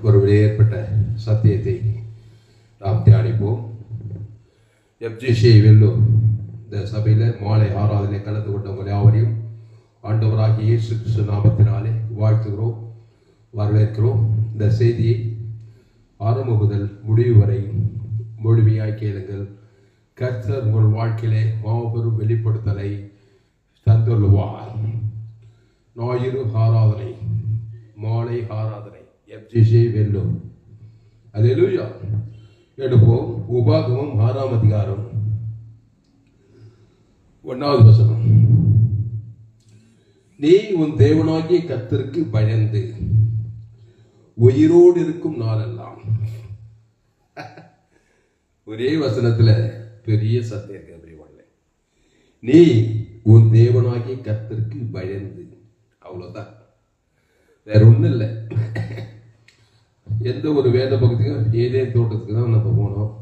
ஒரு ஏற்பட்ட சத்தியத்தை நாம் தியானிப்போம். FGC வெல்லூர் இந்த சபையில் மாலை ஆராதனை கலந்து கொண்டவங்க யாவரையும் ஆண்டவராகிய இயேசு கிறிஸ்து நாமத்தினாலே வாழ்த்துகிறோம், வரவேற்கிறோம். இந்த செய்தியை ஆரம்ப முதல் முடிவு வரை முழுமையாய் கேளுங்கள். கர்த்தர் உங்கள் வாழ்க்கையிலே மாபெரும் வெளிப்படுத்தலை தந்துள்ளுவார். ஞாயிறு ஆராதனை, மாலை ஆராதனை, FGC வெல்லூர். அல்லேலூயா. எடுப்போம். உபாகமம் 6ஆம் அதிகாரம் 1வது வசனம். நீ உன் தேவனாகிய கர்த்தருக்கு பயந்து உயிரோடு இருக்கும் நாளெல்லாம். ஒரே வசனத்துல பெரிய சத்தியம் இருக்கு. நீ உன் தேவனாகிய கர்த்தருக்கு பயந்து, அவ்வளவுதான், வேற ஒண்ணும் இல்லை. எந்த ஒரு வேத பகுதியும் ஏதேன் தோட்டத்துக்கு தான் நம்ம போனோம்.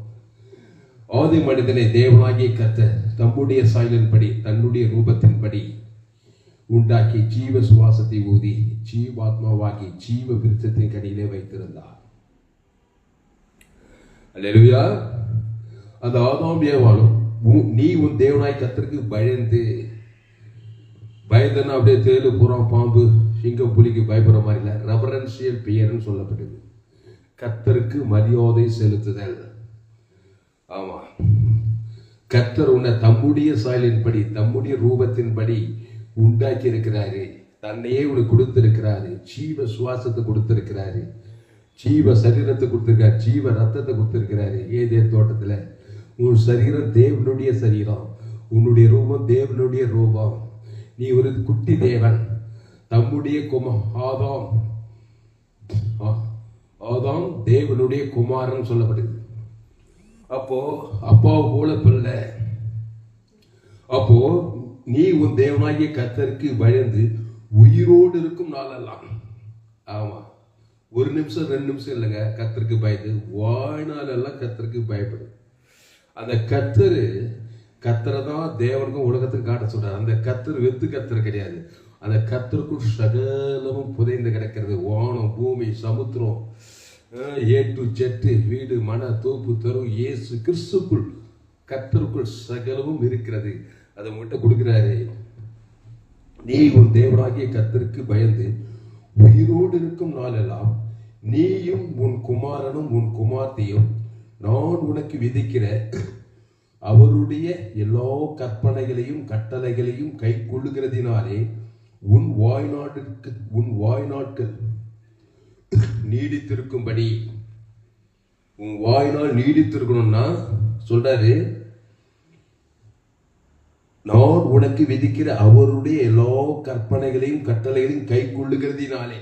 ஆதி மனிதனை தேவனாகிய கர்த்தர் தம்முடைய சாயலின்படி தன்னுடைய ரூபத்தின்படி உண்டாக்கி ஜீவ சுவாசத்தை ஊதி ஜீவாத்மாவாகி ஜீவ விருட்சத்தின் கடியிலே வைத்திருந்தார். அல்லேலூயா. அந்த ஆதாம் ஏவாளும் நீ உன் தேவனாய் கர்த்தருக்கு பயந்து, பயந்துன்னா அப்படியே தேளு புறம் பாம்பு சிங்கம் புலிக்கு பயப்படுற மாதிரி இல்லை, ரெவரன்சியல் பியர்னு சொல்லப்பட்டது. கர்த்தருக்கு மரியாதை செலுத்துதல். ஆமா, கர்த்தர் உன்னை தம்முடைய சாயலின்படி தம்முடைய ரூபத்தின்படி உண்டாக்கி இருக்கிறாரு. தன்னையே உனக்கு கொடுத்திருக்கிறாரு. ஜீவ சுவாசத்தை கொடுத்திருக்கிறாரு, ஜீவ சரீரத்தை கொடுத்திருக்காரு, ஜீவ ரத்தத்தை கொடுத்திருக்கிறாரு. ஏதேன் தோட்டத்துல உன் சரீரம் தேவனுடைய சரீரம், உன்னுடைய ரூபம் தேவனுடைய ரூபம். நீ ஒரு குட்டி தேவன். தம்முடைய ஆதாம் தேவனுடைய குமாரன் சொல்லப்படுது. அப்போ அப்பாவை போல பிள்ளை. அப்போ நீ உன் தேவனாகிய கர்த்தருக்கு பயந்து உயிரோடு இருக்கும் நாளெல்லாம். ஆமா, 1 நிமிஷம் 2 நிமிஷம் இல்லைங்க, கர்த்தருக்கு பயந்து வாழ்நாளெல்லாம் கர்த்தருக்கு பயப்படு. அந்த கர்த்தரை தான் தேவனுக்கும் உலகத்துக்கு காட்ட சொல்றாரு. அந்த கர்த்தர் வெத்து கர்த்தர் கிடையாது. அந்த கர்த்தருக்குள் சகலமும் புதைந்து கிடக்கிறது. வானம், பூமி, சமுத்திரம், A to Z, வீடு, மன, தோப்பு, தரு, இயேசு கிறிஸ்துக்குள் கர்த்தருக்குள் சகலமும் இருக்கிறது. அதை உங்கள்கிட்ட கொடுக்கிறாரு. நீ உன் தேவனாகிய கர்த்தருக்கு பயந்து உயிரோடு இருக்கும் நாளெல்லாம் நீயும் உன் குமாரனும் உன் குமார்த்தியும் நான் உனக்கு விதிக்கிற அவருடைய எல்லா கற்பனைகளையும் கட்டளைகளையும் கை கொள்ளுகிறதினாலே உன் வாய்நாட்கள் நீடித்திருக்கும்படி. உன் வாய்நாள் நீடித்திருக்கணும்னா சொல்றாரு, நான் உனக்கு விதிக்கிற அவருடைய எல்லா கற்பனைகளையும் கட்டளைகளையும் கை கொள்ளுகிறதினாலே.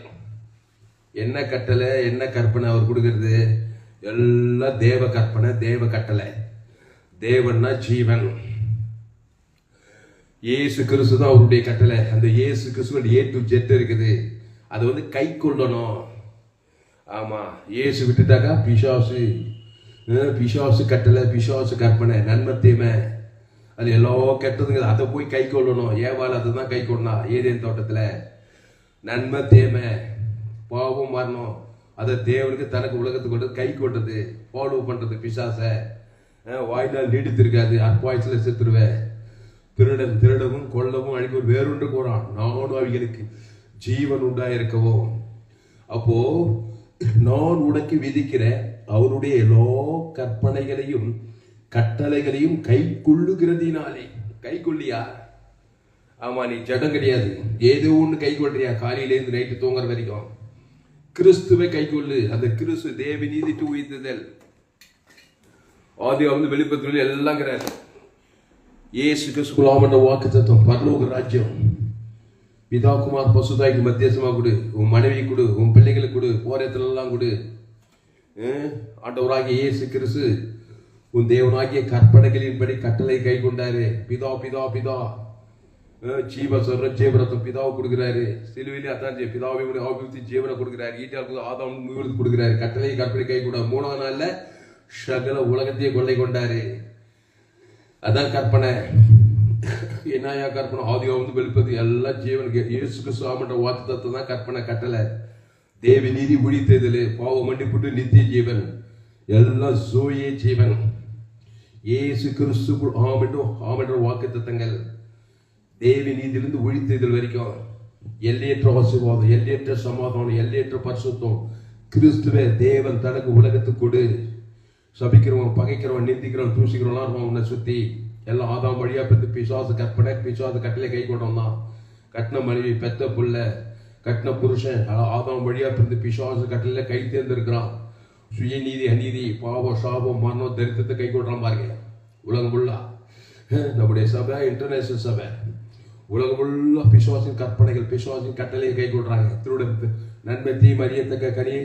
என்ன கட்டளை, என்ன கற்பனை அவர் கொடுக்கிறது? எல்லாம் தேவ கற்பனை, தேவ கட்டளை. தேவன்னா ஜீவன், இயேசு கிறிஸ்து தான் அவருடைய கட்டளை. அந்த இயேசு கிறிஸ்து A to Z இருக்குது. அதை கை கொள்ளணும். ஆமா, இயேசு விட்டுட்டாக்கா பிசாசு கட்டளை, பிசாசு கற்பனை, நன்மை தீமை, அது எல்லா கெட்டதுங்க. அதை போய் கை கொள்ளணும். ஏவாள் அதை தான் கை கொண்டா ஏதேன் தோட்டத்துல. நன்மை தீமை, பாவம் மரணம், அதை தேவனுக்கு தனக்கு உலகத்துக்கு கொண்டு கை கொண்டது, ஃபாலோ பண்றது. பிசாச வாய்நாள் நீடித்திருக்காது, அற்பாய்ச்சல செத்துருவேன். திருடவும் கொல்லவும் அழிக்கும் வேறொன்று கூறான், நானும் அவர்களுக்கு ஜீவன் உண்டாயிருக்கவோ. அப்போ நான் உனக்கு விதிக்கிற அவருடைய எல்லா கற்பனைகளையும் கட்டளைகளையும் கை கொள்ளுகிறதினாலே. கை கொள்ளியா? ஆமா, நீ ஜடம் கிடையாது. ஏதோ ஒண்ணு கை கொள்றியா? காலையிலேருந்து நைட்டு தூங்குற வரைக்கும் கிறிஸ்துவை கை கொள்ளு. அந்த கிறிஸ்து தேவ நீதிட்டு உயிர்த்ததல். ஆதி வெளிப்பத்தில் எல்லாங்கிறார். இயேசு கிறிஸ்துக்குள்ளாமன்ற வாக்கு தத்துவம், பரலோக ராஜ்யம். பிதா குமார் பசுதாய்க்கு மத்தியசமா கொடு, உன் மனைவி கொடு, உன் பிள்ளைகளுக்கு கொடு, போரத்துல எல்லாம் கொடு. ஆண்டவராகிய இயேசு கிறிஸ்து உன் தேவனாகிய கற்பனைகளின்படி கட்டளை கை கொண்டாரு. பிதா பிதா பிதா ஜீவரத்தம் பிதாவை கொடுக்கிறாரு. சிலுவையிலே அதான் பிதாவை ஆபிவிருத்தி ஜீவனை கொடுக்கிறாரு. ஈட்டாளுக்கு ஆதாம் முழுவதும் கொடுக்கிறாரு. கட்டளை கற்பனை கை கொண்டாரு. 3ஆம் நாள்ல சகல உலகத்தையே கொள்ளை கொண்டாரு. அதான் கற்பனை. என்னையா கற்பனை? ஆதியாகமம் வெளிப்படுத்தி எல்லாம் ஜீவனுக்கு இயேசு கிறிஸ்து வாக்கு தத்துவம் தான் கற்பனை, கட்டளை. தேவ நீதி ஒழித்ததில் பாவ மன்னிப்புட்டு நித்திய ஜீவன் எல்லாம் சோயே ஜீவன் இயேசு கிறிஸ்து ஆமென்ற வாக்குத்தத்தங்கள் தேவ நீதியிலிருந்து ஒழித்ததில் வரைக்கும் எல்லையற்ற ஆசீர்வாதம், எல்லையற்ற சமாதானம், எல்லையற்ற பரிசுத்தம் கிறிஸ்துவே தேவன் தனக்கு உலகத்துக்கு கொடு. சபிக்கிறவன், பகைக்கிறவன், நிந்திக்கிறவன், தூசிக்கிறவன் உன்னை சுத்தி எல்லாம் ஆதாம் வழியா பெற்று பிசாசு கற்பனை, பிசாசு கட்டிலே கை கொண்டவன் தான். கட்டின மனைவி, பெத்த புள்ள, கட்டின புருஷன் ஆதாம் வழியா பிறந்து பிசாசு கட்டில கை தேர்ந்திருக்கிறான். சுயநீதி, அநீதி, பாவம், சாபம், மரணம், தரித்திரத்தை கை கொள்றான் பாருங்க. உலகம் ஃபுல்லா நம்முடைய சபை இன்டர்நேஷனல் சபை உலகம் ஃபுல்லா பிசாசின் கற்பனைகள், பிசாசின் கட்டளையை கை கொள்றாங்க. திருட நன்மை தீமை அறியத்தக்க கனி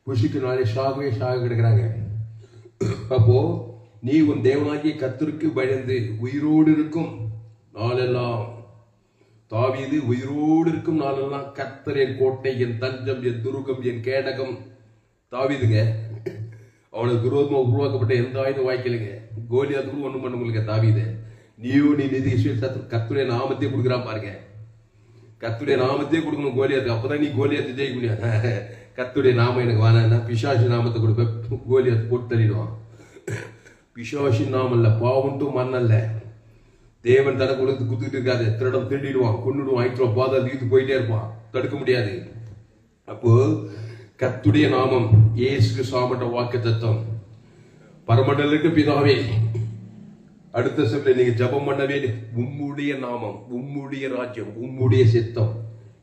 புஷிக்கு நாளை சாகவே சாக கிடக்கிறாங்க. அப்போ நீ உன் தேவனாகிய கர்த்தருக்கு பயந்து உயிரோடு இருக்கும் நாளெல்லாம், தாவீது உயிரோடு இருக்கும் நாளெல்லாம் கர்த்தர் என் கோட்டை, என் தஞ்சம், என் துருகம், என் கேடகம். தாவீதுங்க அவனுக்கு விரோதமா உருவாக்கப்பட்ட எந்த ஆயுதம் வாய்க்கலைங்க. கோலியாத்துக்கு ஒண்ணும் பண்ண முடியல. தாவீது நீ நிதி கர்த்தருடைய நாமத்தையே கொடுக்குறான் பாருங்க. கர்த்தருடைய நாமத்தையே கொடுக்கணும் கோலியாத்துக்கு, அப்பதான் நீ கோலியாத்து ஜெயிக்க முடியாது. கர்த்தருடைய நாமம் எனக்கு வேணாம்னா பிசாசு நாமத்தை கொடுப்பேன், கோலியாத்து போட்டு தள்ளிடுவான். பிசாசின் நாமம் இல்ல, பாவன்ட்டும் மண்ணல்ல. தேவன் தனக்கு கொடுத்து குத்துக்கிட்டு இருக்காது. திருடம் திருடிடுவான், கொண்டுடுவான், ஆயிடுவான், பாதை தீர்த்து போயிட்டே இருப்பான், தடுக்க முடியாது. அப்போ கர்த்தருடைய நாமம் இயேசுக்கு சாமட்ட வாக்கு தத்துவம். பரமண்டலுக்கு பிதாவே, அடுத்த சொல்ல நீங்க ஜபம் பண்ணவே உம்முடைய நாமம், உம்முடைய ராஜ்யம், உம்முடைய சித்தம்.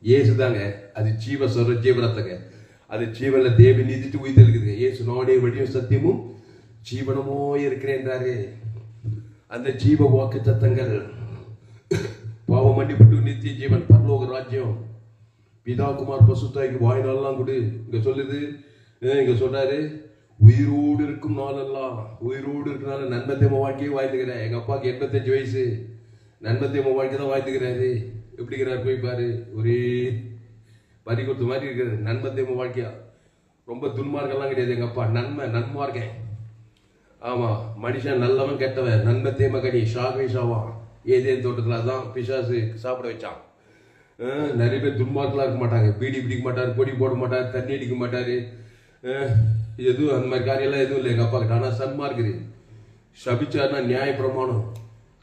இயேசு தாங்க அது ஜீவ சொல்ற ஜீவனத்தங்க. அது ஜீவன்ல தேவ நீதிட்டு உயிர் இருக்குதுங்க. இயேசு நானே வழியும் சத்தியமும் ஜீவனமோ இருக்கிறேன்றாரு. அந்த ஜீவ வாக்கு தத்தங்கள் பாவ மன்னிப்பட்டு நித்திய ஜீவன், பரலோக ராஜ்யம், பிதா குமார் பசுத்தாய்க்கு வாய்நாளெல்லாம் கொடு. இங்க சொல்லுது, இங்க சொல்றாரு உயிரோடு இருக்கும் நாளெல்லாம். உயிரோடு இருக்கிறனால நன்மத்தியம வாழ்க்கையை வாழ்த்துக்கிறேன். எங்க அப்பாவுக்கு 85 வயசு, நன்மத்தியம வாழ்க்கை தான் வாழ்த்துக்கிறாரு. எப்படிங்கிறாரு போய் பாரு, ஒரே பறி கொடுத்த மாதிரி இருக்கிறது. நன்மத்தியம வாழ்க்கையா, ரொம்ப துன்மார்க்கெல்லாம் கிடையாது. எங்க அப்பா நன்மார்க்கேன். ஆமா, மனுஷன் நல்லவன் கெட்டவன், நன்மை தேம கனி ஷாகவே ஷாவான். ஏதேன் தோட்டத்துல தான் பிசாசு சாப்பிட வச்சான். நிறைய பேர் துன்மார்க்கெல்லாம் இருக்க மாட்டாங்க. பீடி பிடிக்க மாட்டாரு, பொடி போட மாட்டாரு, தண்ணி அடிக்க மாட்டாரு, எதுவும் அந்த மாதிரி காரியெல்லாம் எதுவும் இல்லை எங்க அப்பா கிட்ட. ஆனா சன்மார்க்கு சபிச்சாருன்னா நியாய பிரமாணம்,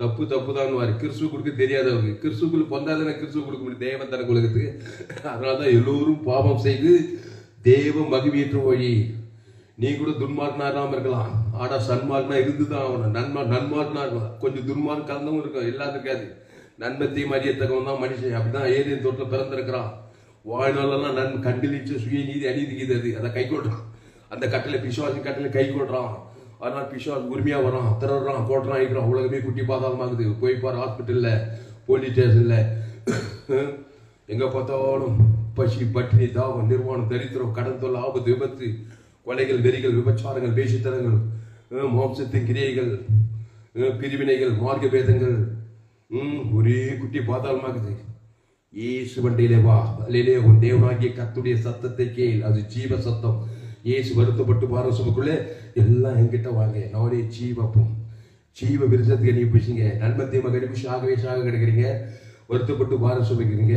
தப்பு தப்பு தான். கிறிஸ்துவ கொடுக்க தெரியாது அவருக்கு. கிறிஸ்துக்குள்ள பொந்தாதானே கிறிஸ்துவ கொடுக்க முடியும் தேவன் தனக்கு உலகத்துக்கு. அதனாலதான் எல்லோரும் பாவம் செய்து தேவ மகிமையற்ற வழி. நீ கூட துன்மார்க்கனாராம இருக்கலாம், ஆனா சன்மார்க்கனா இருந்துதான் ஆகணும். நன்மார்க்கனா இருக்கலாம், கொஞ்சம் துன்மார்க்க கலந்தவும் இருக்கும், எல்லாம் இருக்காது. நன்மத்தையும் அறியத்தக்கவன் தான் மனுஷன். அப்படிதான் ஏதேன் தோட்டத்தில் பிறந்திருக்கிறான். வாழ்நாளெல்லாம் கண்டிலிச்சு சுயநீதி அநீதிக்குது, அதை கை கொள்றான். அந்த கட்டளை பிசாசின் கட்டளை கை கொள்றான். அதனால பிசாஸ் உரிமையா வரான், திறறான், போடுறான், இருக்கிறான். உலகமே குட்டி பாதாளமாகுது. போய் பாரு ஹாஸ்பிட்டல்ல, போலீஸ் ஸ்டேஷன்ல, எங்க பார்த்தாலும் பசி, பட்டினி, தாவம், நிர்வாணம், தரித்திரம், கடன் தொல்லை, ஆபத்து, விபத்து, கொலைகள், வெறிகள், விபச்சாரங்கள், வேசித்தனங்கள், மாம்சத்தின் கிரியைகள், பிரிவினைகள், மார்க்க பேதங்கள், ஒரே குட்டி பாதாளமாகுது. இயேசு வண்டியிலே வா, அல்லையிலே உன் தேவனாகிய கர்த்தருடைய சத்தத்தை கேள், அது ஜீவ சத்தம். இயேசு வருத்தப்பட்டு பாரசமுக்குள்ளே எல்லாம் என்கிட்ட வாங்க, நானே ஜீவப்பம், ஜீவ விருதத்துக்கு நீ பிடிச்சிங்க. நன்மத்தை மகனுக்கு சாகவே சாக கிடைக்கிறீங்க, வருத்தப்பட்டு பாரசமிக்கிறீங்க,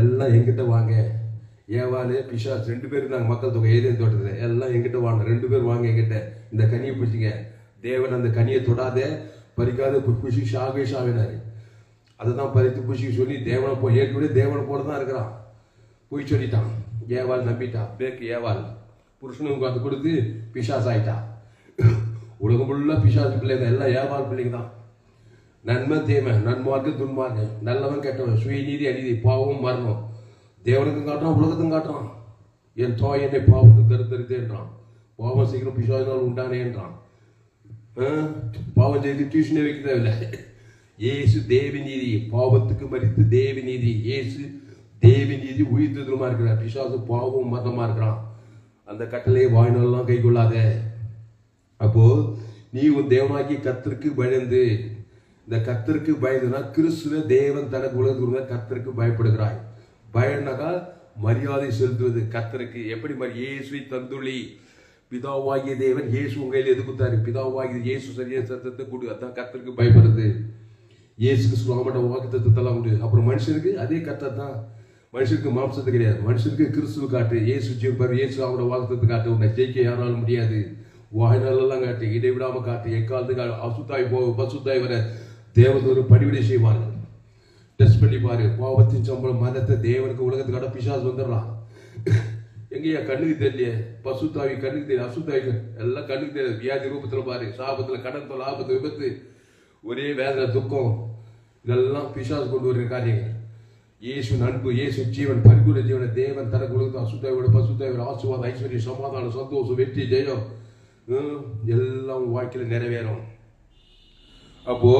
எல்லாம் என்கிட்ட வாங்க. ஏவாலு பிசாஸ் 2 பேர் நாங்கள் மக்கள் தொகை ஏதேன் தோட்டத்தில், எல்லாம் எங்கிட்ட வாங்க, 2 பேர் வாங்க என்கிட்ட, இந்த கனியை பிடிச்சிங்க. தேவன் அந்த கனியை தொடாத பறிக்காத புஷி சாகவே சாவினாரு. அதை தான் பறித்து புஷிக்கு சொல்லி தேவனை ஏற்கனவே தேவனை போல தான் இருக்கிறான். போய் சொல்லிட்டான். ஏவாள் நம்பிட்டான். பேருக்கு ஏவாள் புருஷனுக்கு அது கொடுத்து பிசாஸ் ஆயிட்டா. உலகம் ஃபுல்லாக பிசாசு பிள்ளைங்க, எல்லாம் ஏவாள் பிள்ளைங்க தான். நன்மை தேமை, நன்மார்க்கு துன்மார்க்கு, நல்லவன் கெட்டவன், சுயநீதி அநீதி, பாவம் மரணம், தேவனுக்கும் காட்டுறான், உலகத்துக்கும் காட்டுறான். என் தாய் என்னை பாவத்துக்கு கருத்தருத்தேன்றான். பாவம் சீக்கிரம் பிசாசினால் உண்டானேன்றான். பாவம் செய்து டியூஷனே வைக்க தேவையில்லை. இயேசு தேவி நீதி, பாவத்துக்கு மறித்து தேவி நீதி. இயேசு தேவி நீதி உயிர்த்ததுமா இருக்கிறார். பிசாசு பாவம் மரணமா இருக்கிறான். அந்த கட்டளையை வாய்நாளெல்லாம் கை கொள்ளாத. அப்போ நீ உன் தேவனாகி கர்த்தருக்கு பயந்து, இந்த கர்த்தருக்கு பயந்துனா கிறிஸ்துவ தேவன் தனக்கு உலகத்துக்கு கர்த்தருக்கு பயப்படுகிறாய். பயனாக்கா மரியாதை செலுத்துவது கர்த்தருக்கு. எப்படி இயேசுவை தந்துள்ளி, பிதாவாகிய தேவன் இயேசு உங்கையில் எது கொடுத்தாரு? பிதாவாகிய இயேசு சரியா சத்தத்தை கொடு, அதான் கர்த்தருக்கு பயப்படுறது. இயேசுக்கு சுவாமட்ட வாக்கு தத்துவத்தெல்லாம் உண்டு. அப்புறம் மனுஷனுக்கு அதே கர்த்தர் தான். மனுஷனுக்கு மாம்சத்து கிடையாது, மனுஷனுக்கு கிறிஸ்துவ காட்டு. இயேசு ஜீவன், இயேசு அவரோட வாக்குத்தத்தை காட்டு. உன்னை ஜெயிக்க யாராலும் முடியாது. வாய்நாளெல்லாம் காட்டு, இடைவிடாம காட்டு, எக்காலத்துக்கு அசுத்தாய் போக பசுத்தாய் வர தேவதூர் பணிவிடை செய்வார்கள். டெஸ்ட் பண்ணி பாரு. பாவத்தின் சம்பளம் மரணத்தை. தேவனுக்கு உலகத்துக்கு காட்ட பிசாசு வந்துடலாம். எங்கேயா கண்ணுக்கு தெரியலையே, பசுத்தாவி கண்ணுக்கு தெரியும், அசுத்தாவி எல்லாம் கண்ணுக்கு தெரியாது. வியாதி ரூபத்துல பாரு, சாபத்துல, கடத்துல, ஆபத்து, விபத்து, ஒரே வேதனை, துக்கம், இதெல்லாம் பிசாசு கொண்டு வருகிற காரியங்கள். இயேசு அன்பு, இயேசு ஜீவன், பரிபூர்ண ஜீவனை தேவன் தனக்கு உலகத்து அசுத்தாவியோட பசுத்தாவியோட ஆசீர்வாதம், ஐஸ்வர்யம், சமாதானம், சந்தோஷம், வெற்றி, ஜெயம் எல்லாம் வாழ்க்கையில நிறைவேறும். அப்போ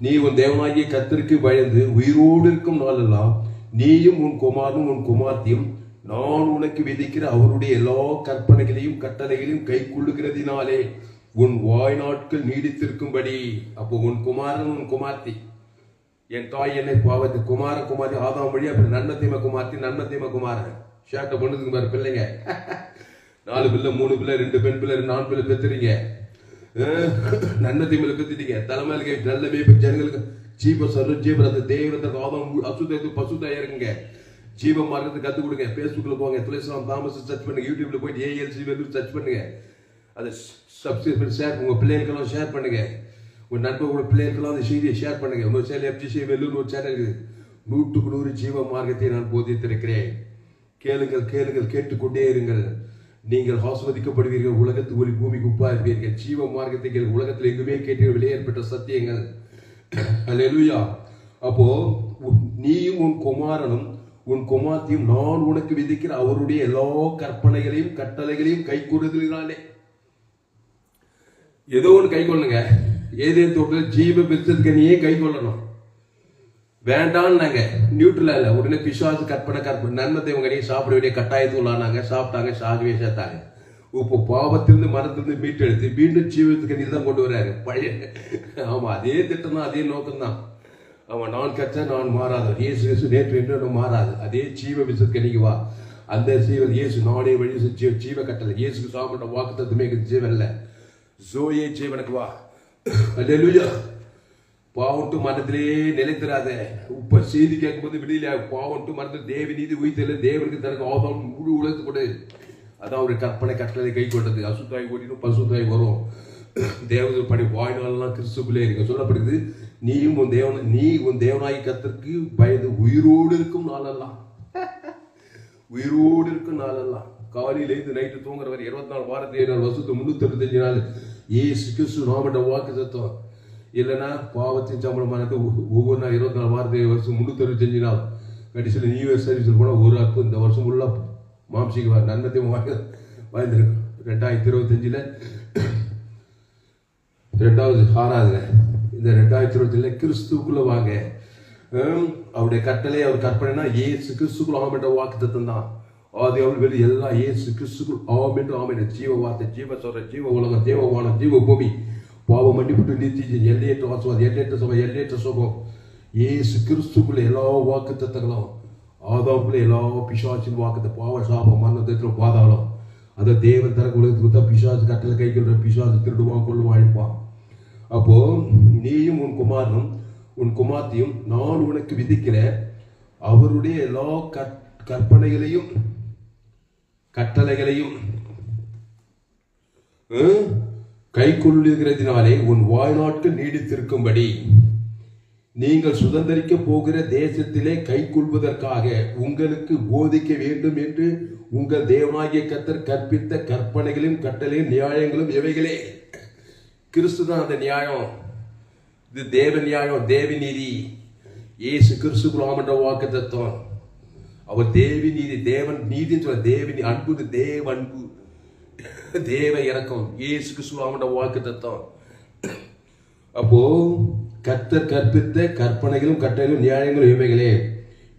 நீ உன் தேவனாகிய கர்த்தருக்கு பயந்து உயிரோடு இருக்கும் நாளெல்லாம் நீயும் உன் குமாரனும் உன் குமார்த்தியும் நான் உனக்கு விதிக்கிற அவருடைய எல்லா கற்பனைகளையும் கட்டளைகளையும் கை கொள்ளுகிறதினாலே உன் வாய்நாட்கள் நீடித்திருக்கும்படி. அப்போ உன் குமாரன் உன் குமார்த்தி, என் தாய் என்னை பாவத்து குமார குமாரி ஆதாம் வழி, அப்படி நன்மத்தீம குமார்த்தி, நன்மத்தீம குமாரன் ஷேர்ட்டை பண்ணுதுக்கு பாரு பிள்ளைங்க. 4 பிள்ளை, 3 பிள்ளை, 2 பெண் பிள்ளை, 4 பிள்ளை பெற்றுறீங்க. நன்மத்தீமல பெற்றுட்டீங்க. தலைமையில நல்ல மேய்ப்பு ஜனங்களுக்கு ஜீவ சர்வ ஜீவரத்தை தேவரத்தை ஆதாம் அசுத்தத்து பசுத்தாயா இருக்குங்க. ஜீவ மார்க்கத்தை கற்றுக் கொடுங்க. ஃபேஸ்புக்ல போங்க, துளசிராம் தாமஸ் சர்ச் பண்ணுங்க, யூடியூப்ல போயிட்டு ALC வெல்லூர் சர்ச் பண்ணுங்க. அதை சப்ஸ்கிரைப் பண்ணி ஷேர், உங்க பிள்ளைகளுக்கெல்லாம் ஷேர் பண்ணுங்க. உங்க நண்பர்களோட பிள்ளைகளுக்கெல்லாம் அந்த செய்தியை ஷேர் பண்ணுங்க. உங்க சேனல் FGC வெல்லூர் ஒரு சேனல் இருக்குது. 100க்கு 100 ஜீவ மார்க்கத்தை நான் போதித்திருக்கிறேன். கேளுங்கள் கேளுங்கள், கேட்டுக்கொண்டே இருங்கள், நீங்கள் ஆஸ்வதிக்கப்படுவீர்கள். உலகத்து ஒளி பூமிக்கு உப்பா இருப்பீர்கள். ஜீவ மார்க்கத்தை உலகத்தில் எங்குமே கேட்டு வெளியேற்பட்ட சத்தியங்கள். அல்லேலூயா. அப்போ நீயும் உன் குமாரனும் உன் குமார்த்தியும் நான் உனக்கு விதிக்கிற அவருடைய எல்லா கற்பனைகளையும் கட்டளைகளையும் கை கொடுதலினாலே. ஏதோ ஒன்று கை கொள்ளுங்க. ஏதேன் தோட்டத்தில் ஜீவ விருத்தத்துக்கு கை கொள்ளணும். வேண்டான்னு நாங்க நியூட்ரலா இல்ல, உடனே பிசாசு கற்பனை நன்மத்தை உங்க நீ சாப்பிட வேண்டிய கட்டாயத்து உள்ளானாங்க. சாப்பிட்டாங்க, சாகவே சேர்த்தாங்க. இப்போ பாவத்திலிருந்து மரத்திலிருந்து மீட்டெடுத்து மீண்டும் ஜீவத்துக்கு நீ தான் கொண்டு வர்றாரு. பழைய ஆமா, அதே திட்டம் தான், அதே நோக்கம் தான். அவன் நான் கற்ற நான் மாறாத இயேசு நேற்று என்று மாறாது. அதே ஜீவ விசத்துக்கு நீங்க வா. அந்த ஜீவன் இயேசு நானே வழி ஜீவ கட்டளை. இயேசுக்கு சாப்பிட்ட வாக்கு தத்துவமே ஜீவன் இல்ல, ஜோயே ஜீவனுக்கு வா. அல்லேலூயா. பாவன்ட்டு மனத்திலேயே நிலைத்திராத. இப்ப செய்தி கேட்கும் போது விடியல பாவன்ட்டு மனத்தில் தேவ நீதி உயிர்த்தல தேவனுக்கு தனக்கு ஆதாம் முழு உலகத்து கொடு. அதான் ஒரு கற்பனை கட்டளை கை கொண்டது. அசுத்தாய் ஓடினும் பசுத்தாய் வரும். தேவதூர் படி வாய்நாளெல்லாம் கிறிஸ்துக்குள்ளே இருக்க சொல்லப்படுது. நீயும் உன் தேவன், நீ உன் தேவனாய் கர்த்தருக்கு பயந்து உயிரோடு இருக்கும் நாளெல்லாம், உயிரோடு இருக்கும் நாளெல்லாம். காலையில இருந்து நைட்டு தூங்குற வரை 24 வாரத்தை 7 வருஷத்துக்கு 365 நாள் இயேசு கிறிஸ்து நாமட்ட வாக்கு தத்துவம். இல்லைன்னா பாவத்தின் சம்பளமானது ஒவ்வொரு நாள் 24 வாரத்தை வருஷம் 365 நாள். கடைசியில் நியூ இயர் சர்வீஸில் போனால் ஒரு அற்பு இந்த வருஷம் ஃபுல்லாக மாம்சிக்கு நன்மத்தையும் வாழ்ந்துருக்கும். 2025 2வது 6வது இந்த 2025 கிறிஸ்துக்குள்ள வாங்க. அவருடைய கட்டளை அவர் கற்பனைனா ஏசு கிறிஸ்துக்குள் ஆம் என்ற வாக்கு தத்துவம் தான். ஆதி அவள் வெளி எல்லாம் ஏசு கிறிஸ்துக்குள் ஆம் என்று ஆம் என்ற ஜீவ வார்த்தை, ஜீவ சொல்ற, ஜீவ உலகம், தேவவானம், ஜீவ பூமி, பாவம் மன்னிப்புட்டு நித்திய எல்லையற்ற ஆசுவாதம், எல்லையற்ற சபை, எல்லையற்ற சுகம். ஏசு கிறிஸ்துக்குள்ள எல்லா வாக்கு தத்தங்களும், ஆதாமுக்குள்ள எல்லா பிசாசின் வாக்குத்த பாவ சாபம் மரணத்திற்கு பாதாளம். அதை தேவன் தரக்கு உலகத்துக்கு தான் பிசாசு கட்டளை கை கொள்ற பிசாசு திருடுவான் கொள்ளுவான் அழிப்பான். அப்போ நீயும் உன் குமாரனும் உன் குமார்த்தியும் நான் உனக்கு விதிக்கிற அவருடைய எல்லா கற்பனைகளையும் கட்டளைகளையும் கை கொள்ளுகிறதினாலே உன் வாழ்நாட்கள் நீடித்திருக்கும்படி நீங்கள் சுதந்திரிக்க போகிற தேசத்திலே கை கொள்வதற்காக உங்களுக்கு போதிக்க வேண்டும் என்று உங்கள் தேவனாகிய கர்த்தர் கற்பித்த கற்பனைகளும் கட்டளையும் நியாயங்களும் எவைகளே. கிறிஸ்து தான் அந்த நியாயம். இது தேவ நியாயம், தேவி நீதி. இயேசு கிறிஸ்துக்குள்ள வாக்கு தத்துவம். அவர் தேவி நீதி, தேவன் நீதின்னு சொல்ல, தேவி அன்பு, தேவ அன்பு, தேவ இறக்கம். இயேசு கிறிஸ்துக்குள்ள வாக்கு தத்துவம். அப்போ கர்த்தர் கற்பித்த கற்பனைகளும் கட்டளைகளும் நியாயங்களும் இவைகளே.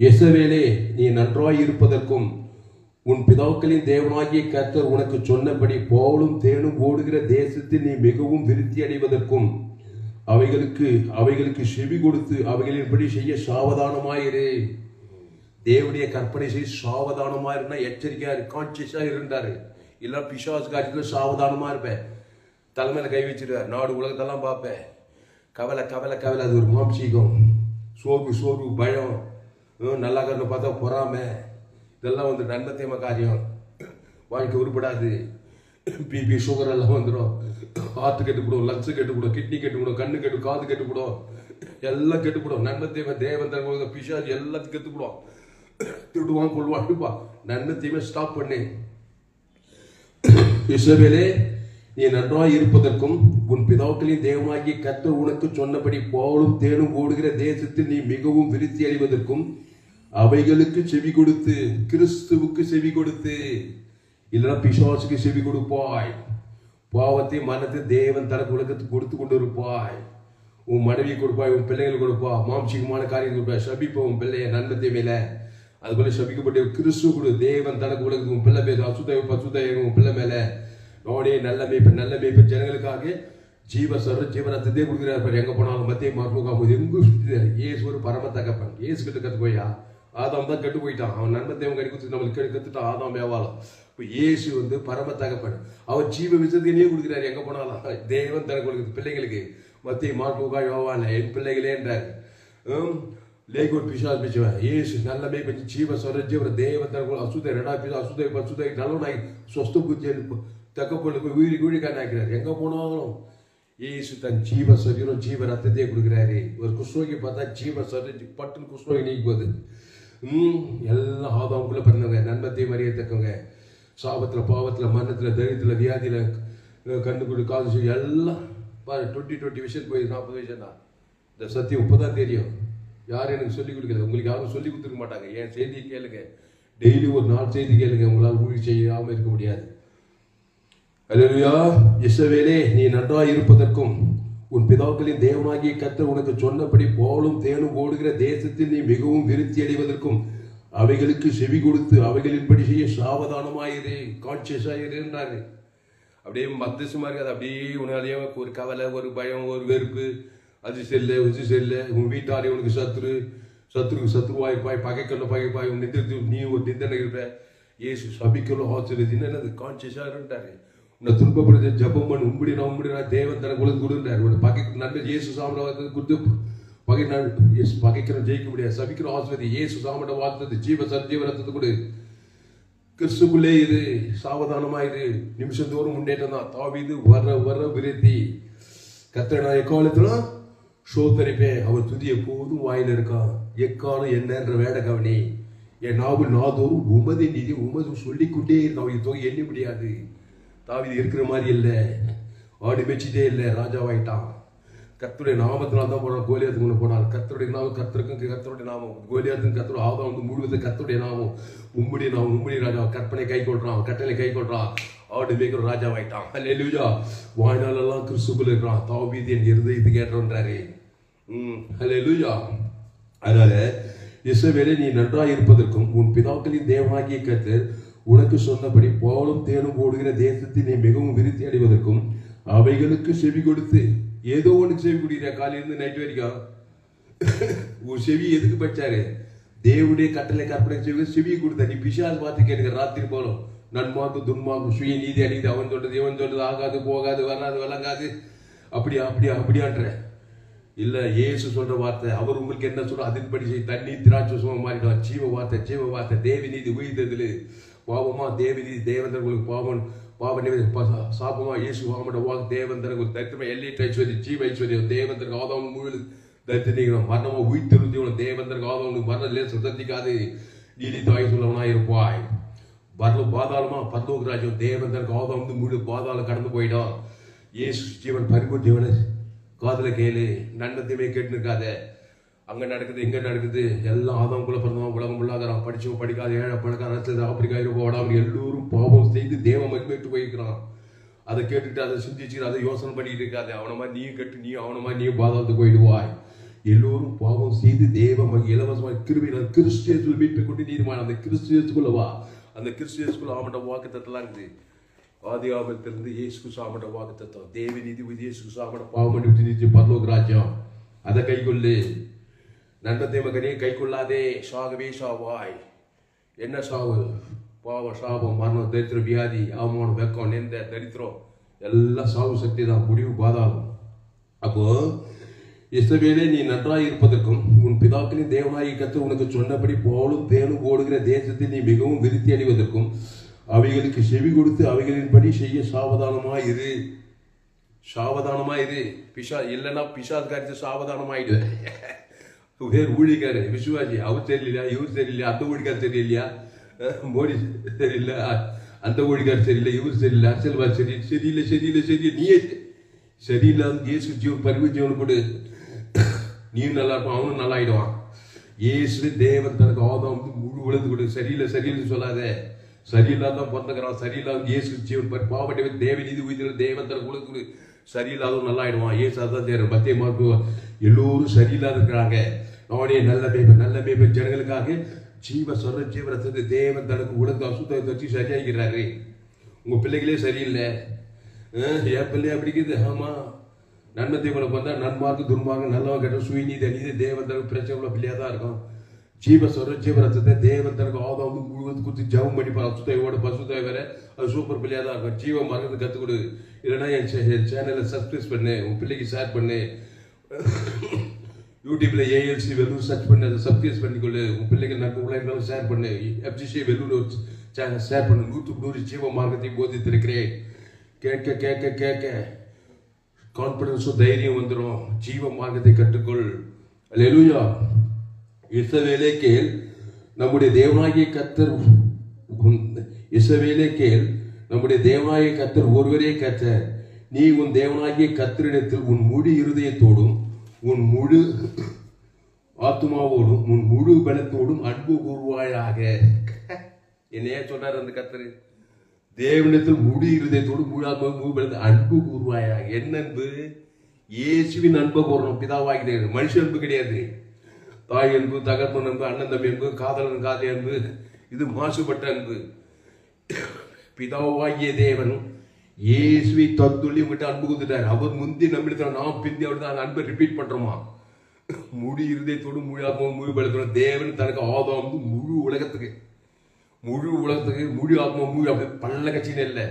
எசவேலே, நீ நன்றாய் இருப்பதற்கும் உன் பிதாக்களின் தேவனாகிய கர்த்தர் உனக்கு சொன்னபடி பாலும் தேனும் ஓடுகிற தேசத்தில் நீ மிகவும் விருத்தி அடைவதற்கும் அவைகளுக்கு செவி கொடுத்து அவைகளின்படி செய்ய சாவதானமாயிரு. தேவனுடைய கற்பனை செய்ய சாவதானமாயிருந்தா எச்சரிக்கையா கான்சியஸா இருந்தாரு. இல்ல பிசாசு காரியத்துல சாவதானமா இருப்பேன். தலைமையில கை வச்சிருவார். நாடு உலகத்தெல்லாம் பார்ப்பேன். கவலை கவலை கவலை, அது ஒரு மாம்சீகம், சோர்வு சோர்வு, பயம், நல்லா கண்ணு பார்த்தா பொறாமை, இதெல்லாம் வந்து நன்மை தீமை காரியம். வாழ்க்கை உருப்படாது. பிபி சுகர் எல்லாம் வந்துடும், ஹார்ட் கெட்டுப்படும், லங்ஸ் கெட்டுப்படும், கிட்னி கெட்டுப்படும், கண்ணு கெட்டு, காது கெட்டுப்படும், எல்லாம் கெட்டுப்படும். நன்மை தீமை தேவன் தன் பிசாசு எல்லாத்தையும் கெட்டுப்படும். திருடுவான், கொள்வான், அடிப்பான். நன்மை தீமை ஸ்டாப் பண்ணு. இஸ்ரவேலே, நீ நன்றாய் இருப்பதற்கும் உன் பிதாக்களின் தேவனாகிய கர்த்தர் உனக்கு சொன்னபடி பாலும் தேனும் ஓடுகிற தேசத்தில் நீ மிகவும் விருத்தி அடைவதற்கும் அவைகளுக்கு செவி கொடுத்து, கிறிஸ்துவுக்கு செவி கொடுத்து, இல்லைன்னா பிசாசுக்கு செவி கொடுப்பாய். பாவத்தை மரணத்தை தேவன் தனக்கு உலகத்துக்கு கொடுத்து கொண்டு இருப்பாய். உன் மனைவி கொடுப்பாய், உன் பிள்ளைகள் கொடுப்பா, மாம்சிகமான காரியம் கொடுப்பாய். சபிப்ப உன் பிள்ளைய நன்மத்தை மேல. அதுபோல சபிக்கப்பட்ட கிறிஸ்துவ கொடு. தேவன் தனக்கு உலகத்துக்கு உன் பிள்ளை பேச அசுத்த பசுத்த உன் பிள்ளை மேல. நோடே நல்ல மேய்ப்பு ஜனங்களுக்காக ஜீவரத்தத்தையே கொடுக்குறாரு. எங்க போனாலும் மத்திய மார்பு எங்கு ஏசு ஒரு பரம தகப்பன். ஏசு கிட்ட கத்து போயா, ஆதாம் தான் கெட்டு போயிட்டான். அவன் நன்மத்தை கடி கொடுத்து நம்மளுக்கு கத்துட்டான். ஆதாம் வியாபாரம். இப்போ இயேசு வந்து பரம தகப்பன். அவர் ஜீவ விஷயத்தையே கொடுக்குறாரு. எங்க போனாலும் தேவன் தனக்கு கொடுக்குது பிள்ளைங்களுக்கு. மத்திய மார்புகா யோவான் என் பிள்ளைகளேன்றார். லேகோட் பிசாஸ் பிச்சுவன் ஏசு நல்ல மேய்ப்பு ஜீவ ஜீவர தேவன் தனக்கு அசுத ரெடா பிசா அசுத பசுத நல்லவனாய் சொஸ்து புத்தி தக்கப்பொழுது வீடு வீடுக்கானாக்கிறார். எங்க போனாலும் ஏசு தன் ஜீவ சரீரம் ஜீவ ரத்தத்தையே கொடுக்குறாரு. ஒரு குஷ்ணோகி பார்த்தா ஜீவ சரீரம் பட்டுன்னு குஷ்ணோகி நீக்குவது. எல்லாம் ஆதாமுக்குள்ள பிறந்தவங்க, நன்மத்தை மறியத்தக்கவங்க. சாபத்தில், பாவத்தில், மரணத்தில், தைரியத்தில், வியாதியில், கண்ணுக்குடி காது சொல்லி எல்லாம் 20 விஷயம் போய் 40 விஷயம் தான். இந்த சத்தியம் இப்போதான் தெரியும். யாரும் எனக்கு சொல்லிக் கொடுக்கல. உங்களுக்கு யாரும் சொல்லிக் கொடுத்துருக்க மாட்டாங்க. என் செய்தியை கேளுங்க. டெய்லி ஒரு 4 செய்தி கேளுங்க. உங்களால் ஊழி செய்யாமல் இருக்க முடியாது. அல்லேலூயா. இஸ்ரவேலே, நீ நன்றாய் இருப்பதற்கும் உன் பிதாக்களின் தேவனாகிய கர்த்தர் உனக்கு சொன்னபடி பாலும் தேனும் ஓடுகிற தேசத்தில் நீ மிகவும் விருத்தி அடைவதற்கும் அவைகளுக்கு செவி கொடுத்து அவைகளின்படி செய்ய சாவதானமாயிரு, கான்சியஸாயிருன்றாரு. அப்படியே மத்தியசமா இருக்காது. அப்படியே உன்னாலேயே ஒரு கவலை, ஒரு பயம், ஒரு வெறுப்பு, அது செல்ல இது செல்ல. உன் வீட்டாரே உனக்கு சத்துருக்கு சத்துருவாய்ப்பாய், பகைக்கொள்ள பகைப்பாய், உன் நிதிர்த்து நீ ஒரு நிந்தனை இருப்ப. ஏசு சபிக்கொள்ள ஆச்சரியத்தின்னு என்னது கான்சியஸாருன்றாரு. உன்னை துன்பப்படுத்த ஜபம் பண்ணு, உம்பிடினா தேவன் தனக்கு உலகம் கொடுன்றாரு. உன்னை பகைக்கு நன்மை இயேசு சாப்பிட கொடுத்து பகைக்கிறோம் ஜெயிக்க முடியாது. சபிக்கிறோம் ஆசிரியர் இயேசு சாப்பிட வாழ்த்தது ஜீவ சஞ்சீவனத்தை கொடு. கிறிஸ்துக்குள்ளே இது சாவதானமாயிரு. நிமிஷந்தோறும் முன்னேற்றம் தான். தாவீது வர விருத்தி. கர்த்தரை நான் எக்காலத்திலும் சோத்தரிப்பேன். அவர் துதி எப்போதும் வாயில இருக்கான். எக்காலம் என்னன்ற வேட கவனி. என் நாவு நாதோறும் உமது நிதி உமது சொல்லிக்கொண்டே இருக்கான். தொகை எண்ணி முடியாது. தாவீது இருக்கிற மாதிரி இல்லை, ஆடி வச்சுட்டே இல்லை, ராஜாவாயிட்டான். கர்த்தருடைய நாமத்தினால் தான் போனான். கோலியாத்துக்கு முன்ன போனான். கர்த்தருடைய நாமம் கர்த்தருக்கும் கர்த்தருடைய நாமம். கோலியாத்துக்கும் கர்த்தர் ஆதாம் வந்து முழுவது கர்த்தருடைய நாமம். உம்முடைய ராஜா கற்பனை கை கொள்றான், கட்டளை கை கொள்றான். ஆடு மேய்க்கிற ராஜாவாயிட்டான். அல்லேலூயா. வாழ்நாளெல்லாம் கிறிஸ்துக்குள்ள இருக்கிறான். தாவீது என் இருதயத்துக்கு ஏற்றன்றாரு. அல்லேலூயா. அதனால இஸ்ரவேலே, நீ நன்றாய் இருப்பதற்கும் உன் பிதாக்களின் தேவனாகிய கர்த்தர் உனக்கு சொன்னபடி பாலும் தேனும் ஓடுகிற தேசத்தை நீ மிகவும் விருத்தி அடைவதற்கும் அவைகளுக்கு செவி கொடுத்து. ஏதோ ஒன்றுக்கு செவி கொடுக்கிற காலையிலிருந்து நைட்டு வரைக்கும். ஒரு செவி எதுக்கு பச்சாரு? தேவனுடைய கட்டளை கற்பனை செவியை கொடுத்த. நீ பிசாசு பார்த்து கேட்க ராத்திரி போலும். நன்மாக்கு துன்மாக்கு சுய நீதி அடிக்குது. அவன் சொல்றது இவன் சொல்றது, ஆகாது போகாது வராது வழங்காது, அப்படியான்ற இல்ல. இயேசு சொல்ற வார்த்தை. அவர் உங்களுக்கு என்ன சொல்ற அதன்படி செய். தண்ணி திராட்சை சும மாறிடும். ஜீவ வார்த்தை தேவி நீதி உயிர்த்ததில் பாவமா தேவி நீதி தேவந்தர்களுக்கு பாவன் சாபமா இயேசு வாமட வாக்கு தேவந்தர்கள் தரித்திரமா எல்லையற்ற ஐஸ்வர்யம் ஜீவ ஐஸ்வர்யம் தேவந்தருக்கு ஆதவன் முழு தரித்திரம் மரணமா உயிர்த்தெழுந்து தேவந்தருக்கு ஆதவனுக்கு மரண லேசம் சந்திக்காது நீதி தாய் சொல்லவனா இருப்பாய். பாதாளமா பரலோக ராஜ்யம் தேவந்தருக்கு ஆதவன் வந்து முழு பாதாளம் கடந்து போயிடும். இயேசு ஜீவன் பரிபூர்ண ஜீவனை காதுல கேளு. நன்மத்தையுமே கேட்டு இருக்காத. அங்க நடக்குது இங்க நடக்குது எல்லாம் ஆதாமுக்குள்ள பிறந்தவன் உலகம் உள்ளாகிறான். படிச்சவன் படிக்காத ஏழை பணக்கார ஆப்பிரிக்கா இருப்போம் எல்லோரும் பாவம் செய்து தேவ மகிமைட்டு போயிருக்கிறான். அதை கேட்டுட்டு அதை சிந்திச்சு அதை யோசனை பண்ணிட்டு இருக்காது. அவன மாதிரி நீயும் கட்டு நீ அவன மாதிரி நீயும் பாதாளத்துக்கு போயிடுவாய். எல்லோரும் பாவம் செய்து தேவ இலவசமாக கிருபையினால் கிறிஸ்துவுக்குள்ள மீட்பை கொண்டு நீதிமான அந்த கிறிஸ்துவுக்குள்ள வா. அந்த கிறிஸ்துவுக்குள்ள ஆமட்ட வாக்கு தத்தெல்லாம் இருக்குது. ஆதி ஆபத்திலிருந்து இயேசு சாமட்ட வாக்கு தத்துவம் தேவி நீதி இயேசு சாமட்ட பாவம் பண்ணி விட்டு நீதி பரலோக ராஜ்யம். அதை கைக்கொள்ளு. நன்மத்தை மகனே கை கொள்ளாதே. சாகவே சாவாய். என்ன சாவு? பாவம், சாபம், மரணம், தரித்திரம், வியாதி, அவமானம், வெக்கம், நெந்த, தரித்திரம் எல்லாம் சாவு சக்தி தான். முடிவு பாதாளம். அப்போ இஸ்ரவேலே, நீ நன்றாய் இருப்பதற்கும் உன் பிதாக்களின் தேவனாகிய கர்த்தர் உனக்கு சொன்னபடி பாலும் தேனும் ஓடுகிற தேசத்தில் நீ மிகவும் விருத்தி அடைவதற்கும் அவைகளுக்கு செவி கொடுத்து அவைகளின்படி செய்ய சாவதானமாயிரு. சாவதானமாயிரு. இல்லைன்னா பிசாசுக்காரிச்சு சாவதானமாயிடு. வேறு ஊழிக்காரு விசுவாசி, அவர் தெரியலையா, இவர் தெரியலையா, அந்த ஊழிக்கார் தெரியலையா, மோடி தெரியல, அந்த ஊழிக்கார் தெரியல, இவர் தெரியல, அரசியல்வாதி சரியில்லை சரியில்லை சரியில்லை, நீயே சரியில்லாத இயேசு ஜீவன் பரிவு ஜீவன் கொடு, நீயும் நல்லா இருப்பான், அவனும் நல்லா ஆயிடுவான். இயேசு தேவன் தனக்கு ஆதாம் முழு உலகத்து கொடு. சரியில்லை சரியில்லைன்னு சொல்லாத. சரியில்லாதான் பிறந்துக்கிறான், சரியில்லாத இயேசு ஜீவன் பாவட்டவே தேவன் இது உயிர் தேவன் தனக்கு உலகத்து சரியில்லாதவன் நல்லா ஆயிடுவான். இயேசு அதான் தேவை. மத்திய மார்க்கு எல்லோரும் சரியில்லாத இருக்கிறாங்க. நானே நல்ல மேய்ப்பன் ஜனங்களுக்காக ஜீவ சொல்ற ஜீவரத்தை தேவன் தனக்கு உலக அசுத்தத்தை வச்சு சரியாகிறாரு. உங்க பிள்ளைகளே சரியில்லை, என் பிள்ளையா பிடிக்குது. ஆமா, நன்மை தீவனை வந்தா நன்மார்க்கு துன்மார்க்கு நல்லவன் கெட்ட சுயநீதி அநீதி தேவன் தனக்கு பிரச்சனை உள்ள பிள்ளையா தான் இருக்கும். ஜீவ சொல்ற ஜீவரத்தை தேவன் தனக்கு ஆதாம் முழுவதும் கொடுத்து ஜெபம் பண்ணிப்பான். அசுத்தையோட பசுத்தாய் வேற, அது சூப்பர் பிள்ளையா தான் இருக்கும். ஜீவ மார்க்கத்தை கற்றுக் கொடு. இல்லைன்னா என் சேனலை சப்ஸ்கிரைப் பண்ணு, உன் பிள்ளைக்கு ஷேர் பண்ணு. யூடியூப்ல ஏஎல்சி வெல்லூர் சர்ச் பண்ணி அதை சப்ஸ்கிரைப் பண்ணிக்கொள்ளு. உன் பிள்ளைங்க நட்பு உலகம் ஷேர் பண்ணு. எஃப்ஜிசி வெல்லூர் சேனல் ஷேர் பண்ணு. 100 ஜீவ மார்க்கத்தை போதித்திருக்கிறேன். கேட்க கேட்க கேட்க கான்பிடன்ஸும் தைரியம் வந்துடும். ஜீவ மார்க்கத்தை கற்றுக்கொள். அல்லேலூயா. இஸ்ரவேலே கேள், நம்முடைய தேவனாகிய கர்த்தர். இஸ்ரவேலே கேள், நம்முடைய தேவனாகிய கர்த்தர் ஒருவரே கர்த்தர். நீ உன் தேவனாகிய கர்த்தரிடத்தில் உன் முழு இருதயத்தோடும் உன் முழு ஆத்மாவோடும் உன் முழு பலத்தோடும் அன்பு கூறுவாயாக. என்னையா சொன்னார் அந்த கர்த்தர்? தேவனிடத்தில் முழு இருதயத்தோடு முழு ஆத்மா முழு பலத்தை அன்பு கூறுவாயாக. என்ன அன்பு? இயேசுவின் அன்பை கூறணும். பிதாவாகி மனுஷ அன்பு கிடையாது. தாய் அன்பு, தகப்பன் அன்பு, அண்ணன் தம்பி அன்பு, காதலன் காதலி அன்பு, இது மாசுபட்ட அன்பு. பிதாவாகிய தேவன் இயேசுவை தத்துள்ளி விட்டு அன்பு கொடுத்துட்டார். அவர் முந்தி நம்பிடுத்தார், நாம் பிந்தி அவர் தான் அன்பை ரிப்பீட் பண்றோமா? முழு இருதயத்தோடு முழு ஆத்மா முழு பலத்தோடு தேவன் தனக்கு ஆதாம் முழு உலகத்துக்கு முழு ஆத்மா முழு அப்படி பல்ல கட்சின்னு இல்லை.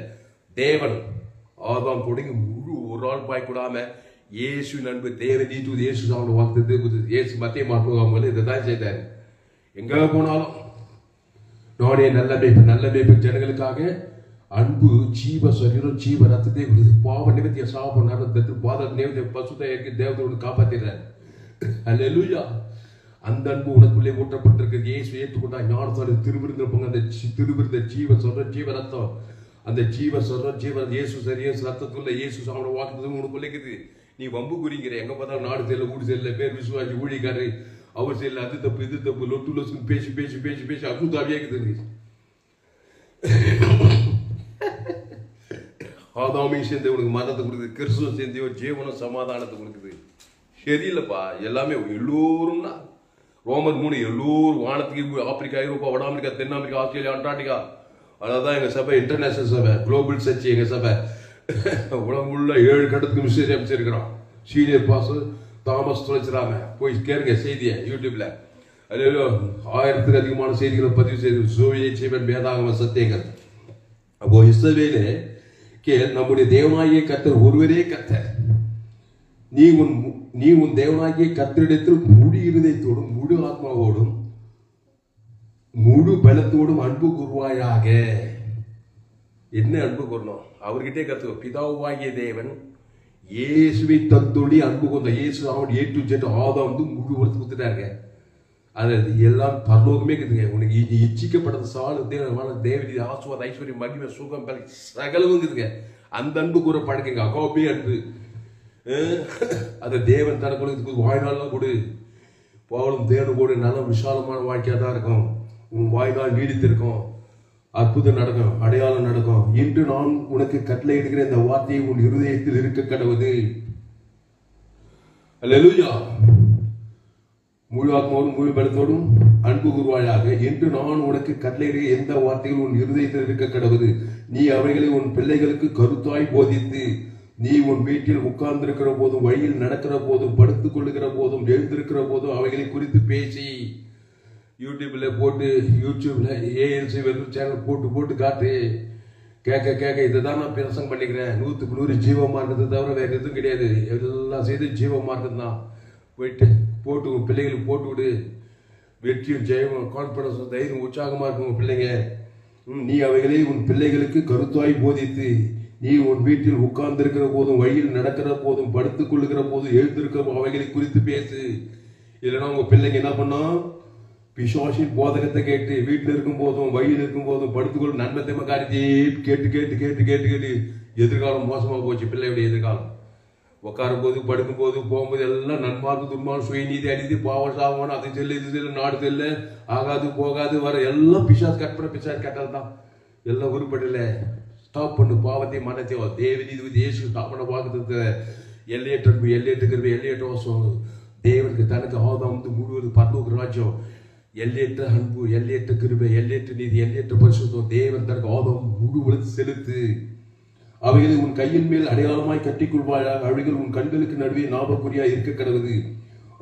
தேவன் ஆதாம் தொடங்கி முழு ஒரு ஆள் பாய்க்கூடாம இயேசு நண்பு தேவன் நீட்டு இயேசு சாப்பிட வார்த்தை இயேசு மத்திய மாற்றுவாங்க. இதை தான் செய்தார். எங்க போனாலும் நானே நல்ல மேய்ப்பு ஜனங்களுக்காக அன்பு ஜீவ சரீரம் ஜீவ ரத்தத்தை பாவ நிமித்திய சாப்பிட பாத நேவத்தை பசுத்தை தேவதோடு காப்பாத்திடுறார். அல்லேலூயா. அந்த அன்பு உனக்குள்ளே ஊற்றப்பட்டிருக்கு. இயேசு ஏற்றுக்கொண்டா ஞானத்தால் திருவிருந்திருப்பாங்க. அந்த திருவிருந்த ஜீவ சொல்ற ஜீவ ரத்தம், அந்த ஜீவ சொல்ற ஜீவ இயேசு சரிய ரத்தத்துக்குள்ள இயேசு சாப்பிட வாக்குறது உனக்குள்ளேக்குது. நீ வம்பு குறிங்கிற எங்க பார்த்தாலும் நாடு செல்ல ஊடு செல்ல பேர் விசுவாசி ஊழிக்காரு அவர் செல்ல அது தப்பு இது தப்பு லொட்டு லொசுன்னு பேசி பேசி பேசி பேசி அசுத்தாவியாக்குது. ஆதாமையும் சேர்ந்து உனக்கு மதத்தை கொடுக்குது, கிறிஸ்துவம் சேர்ந்தியோ ஜீவனம் சமாதானத்தை கொடுக்குது. சரியில்லைப்பா. எல்லாமே எல்லோரும்னா ரோமர் 3 எல்லோரும் வானத்துக்கு ஆப்பிரிக்கா, ஐரோப்பா, வட அமெரிக்கா, தென் அமெரிக்கா, ஆஸ்திரேலியா, அண்டார்டிகா. அதான் எங்க சபை, இன்டர்நேஷனல் சபை, குளோபல் சர்ச் எங்க சபை. உலகமுள்ள 7 கட்டத்துக்கு மிஸ்டேஜ் அமைச்சிருக்கிறோம். சீனியர் பாஸ்டர் தாமஸ் துளைச்சிராம போய் கேளுங்க செய்தியை யூடியூப்ல. அதில் 1000க்கு அதிகமான செய்திகளை பதிவு செய்து சோவிய ஜீவன் வேதாகம சத்தியங்கள். அப்போ இஸ்ரவேலே கேள், நம்முடைய தேவனாகிய கர்த்தர் ஒருவரே கர்த்தர். நீ உன் தேவனாகிய கர்த்தரிடத்தில் முழு இருதயத்தோடும் முழு ஆத்மாவோடும் முழு பலத்தோடும் அன்பு கூறுவாயாக. என்ன அன்பு கூறணும்? அவர்கிட்டே கத்துக்கோ. பிதாவாகிய தேவன் இயேசுவை தத்துள்ளி அன்பு கொண்ட இயேசு அவன் A to Z ஆதாம் முழு உலகத்துக்கு கொடுத்துட்டாருங்க. அது எல்லாம் பரலோகமே இருக்குதுங்க. உனக்கு இச்சிக்கப்பட்டது சாலு தேவதி ஆசுவாத ஐஸ்வர்யம் மகிமை சுகம் சகலவும் இருக்குதுங்க. அந்த அன்பு கூற பழக்கங்க. அகோபி அன்பு. அதை தேவன் தனக்கு வாழ்நாள்லாம் கொடு. பாவலும் தேவன் கூட நல்ல விசாலமான வாழ்க்கையாக தான் இருக்கும். உன் வாழ்நாள் நீடித்திருக்கும். அற்புதம் நடக்கும், அடையாளம் நடக்கும். இன்று நான் உனக்கு கட்டளை எடுக்கிற இந்த வார்த்தையை உன் இருதயத்தில் இருக்க கடவுது. அல்லேலூயா. முழு ஆத்மாவோடும் முழு பலத்தோடும் அன்பு கூறுவாயாக. என்று நான் உனக்கு கட்டளையிடுகிற எந்த வார்த்தைகள் உன் இருதயத்தில் இருக்க கடவுது. நீ அவைகளை உன் பிள்ளைகளுக்கு கருத்தாய் போதித்து, நீ உன் வீட்டில் உட்கார்ந்திருக்கிற போதும், வழியில் நடக்கிற போதும், படுத்துக் கொள்ளுகிற போதும், எழுந்திருக்கிற போதும் அவைகளை குறித்து பேசி யூடியூப்ல ஏஎல்சி வெல்லும் சேனல் போட்டு காட்டு. கேட்க கேட்க இதை தான் நான் பிரசங்கம் பண்ணிக்கிறேன். 100க்கு 100 ஜீவ மார்க்கத்தை தவிர வேற எதுவும் கிடையாது. எல்லாம் செய்து ஜீவ மார்க்கம் தான். போயிட்டு போட்டு உன் பிள்ளைகளுக்கு போட்டு விடு. வெற்றியும் ஜெயமும் கான்பிடன்ஸ் தைரியம் உற்சாகமா இருக்கும் உன் பிள்ளைங்க. நீ அவைகளை உன் பிள்ளைகளுக்கு கருத்தாய் போதித்து, நீ உன் வீட்டில் உட்கார்ந்து இருக்கிற போதும், வழியில் நடக்கிற போதும், படுத்துக் கொள்ளுகிற போதும், எழுந்திருக்கிற அவைகளை குறித்து பேசு. இல்லைன்னா உங்க பிள்ளைங்க என்ன பண்ணா, பிசாசின் போதகத்தை கேட்டு வீட்டில் இருக்கும் போதும், வழியில் இருக்கும் போதும், படுத்துக்கொள் நன்மை தீமை காரியத்தையே கேட்டு கேட்டு கேட்டு கேட்டு கேட்டு எதிர்காலம் மோசமா போச்சு. பிள்ளையுடைய எதிர்காலம் உட்காரும் போது, படுக்கும் போது, போகும்போது எல்லாம் நன்மார்க்கு துன்மார்க்கு சுயநீதி அடித்து பாவம் சாவான அது செல்லு இது செல்லு நாடு செல்ல ஆகாது போகாது வர எல்லாம் பிசாஸ் கற்பனை பிசாஸ் கட்டல் தான். எல்லாம் உருப்படல. ஸ்டாப் பண்ணு பாவத்தை மனத்தையோ தேவநீதி இயேசு ஸ்டாப் பண்ண பார்க்கறது எல்லையற்ற அன்பு எல்லையற்ற எல்லையற்ற வாசம் தேவனுக்கு தனக்கு ஆதாம் வந்து முழுவது பரலோக ராஜ்யம். எல்லையற்ற அன்பு எல்லையற்ற கிருபை எல்லையற்ற நீதி எல்லையற்ற பரிசுத்தம் தேவன் தனக்கு ஆதாம் முழுவதும் செலுத்து. அவைகளை உன் கையின் மேல் அடையாளமாய் கட்டிக்கொள்வாயாக. அவைகள் உன் கண்களுக்கு நடுவே ஞாபகக்குறியாய் இருக்க கடவுது.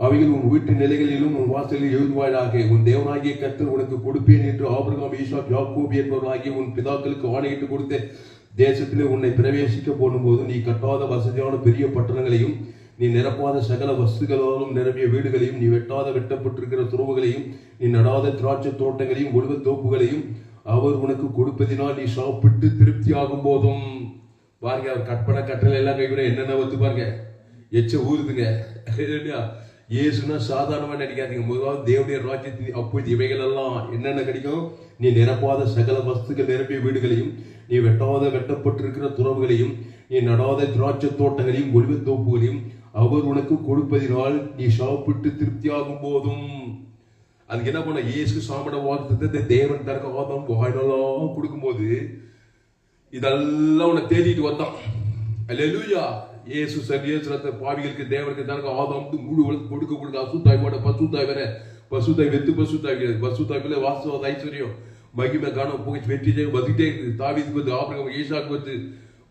அவைகள் உன் வீட்டு நிலைகளிலும் உன் வாசலில் எழுதுவாயாக. உன் தேவனாகிய கர்த்தர் உனக்கு கொடுப்பேன் என்று ஆபிரகாம் ஈசாக் யாக்கோபு என்பவர்களாகிய உன் பிதாக்களுக்கு ஆணையிட்டு கொடுத்த தேசத்திலே உன்னை பிரவேசிக்க போடும்போது நீ கட்டாத வசதியான பெரிய பட்டணங்களையும், நீ நிரப்பாத சகல வஸ்துகளாலும் நிரம்பிய வீடுகளையும், நீ வெட்டாத வெட்டப்பட்டிருக்கிற துறவுகளையும், நீ நடாத திராட்சை தோட்டங்களையும் ஒழுவ தோப்புகளையும் அவர் உனக்கு கொடுப்பதினால் நீ சாப்பிட்டு திருப்தி ஆகும் போதும். பாருங்க, அவர் கற்பனை கட்டளை எல்லாம் கைவிட என்னென்ன வந்து பாருங்க எச்ச ஊருதுங்க. இயேசுனா சாதாரணமா நினைக்காதீங்க. முதலாவது தேவனுடைய ராஜ்யத்தின் அப்போது இவைகள் எல்லாம் என்னென்ன கிடைக்கும். நீ நிரப்பாத சகல வஸ்துகள் நிரம்பிய வீடுகளையும், நீ வெட்டாத வெட்டப்பட்டிருக்கிற துறவுகளையும், நீ நடாத திராட்சை தோட்டங்களையும் ஒளிவ தோப்புகளையும் அவர் உனக்கு கொடுப்பதினால் நீ சாப்பிட்டு திருப்தியாகும் போதும். அதுக்கு என்ன பண்ண, இயேசு சாமட வார்த்தத்தை தேவன் தனக்கு ஆதாம் வாயிலெல்லாம் கொடுக்கும்போது இதெல்லாம் உன்னை தேடிட்டு வந்தான். அல்லேலூயா. இயேசு சரியேசுரத்தை பாவிகளுக்கு தேவனுக்கு தனக்கு ஆதாம் முழு கொடுக்க அசுத்தாய்வோட பசுத்தாய் வர பசுத்தாய் வெத்து பசுத்தாய்ல வாசவாத ஐஸ்வர்யம் மகிமை காண போய் வெற்றி வந்துட்டே இருக்குது. தாவீதுக்கு வந்து ஆபிரகாம் ஈசாக்கு வந்து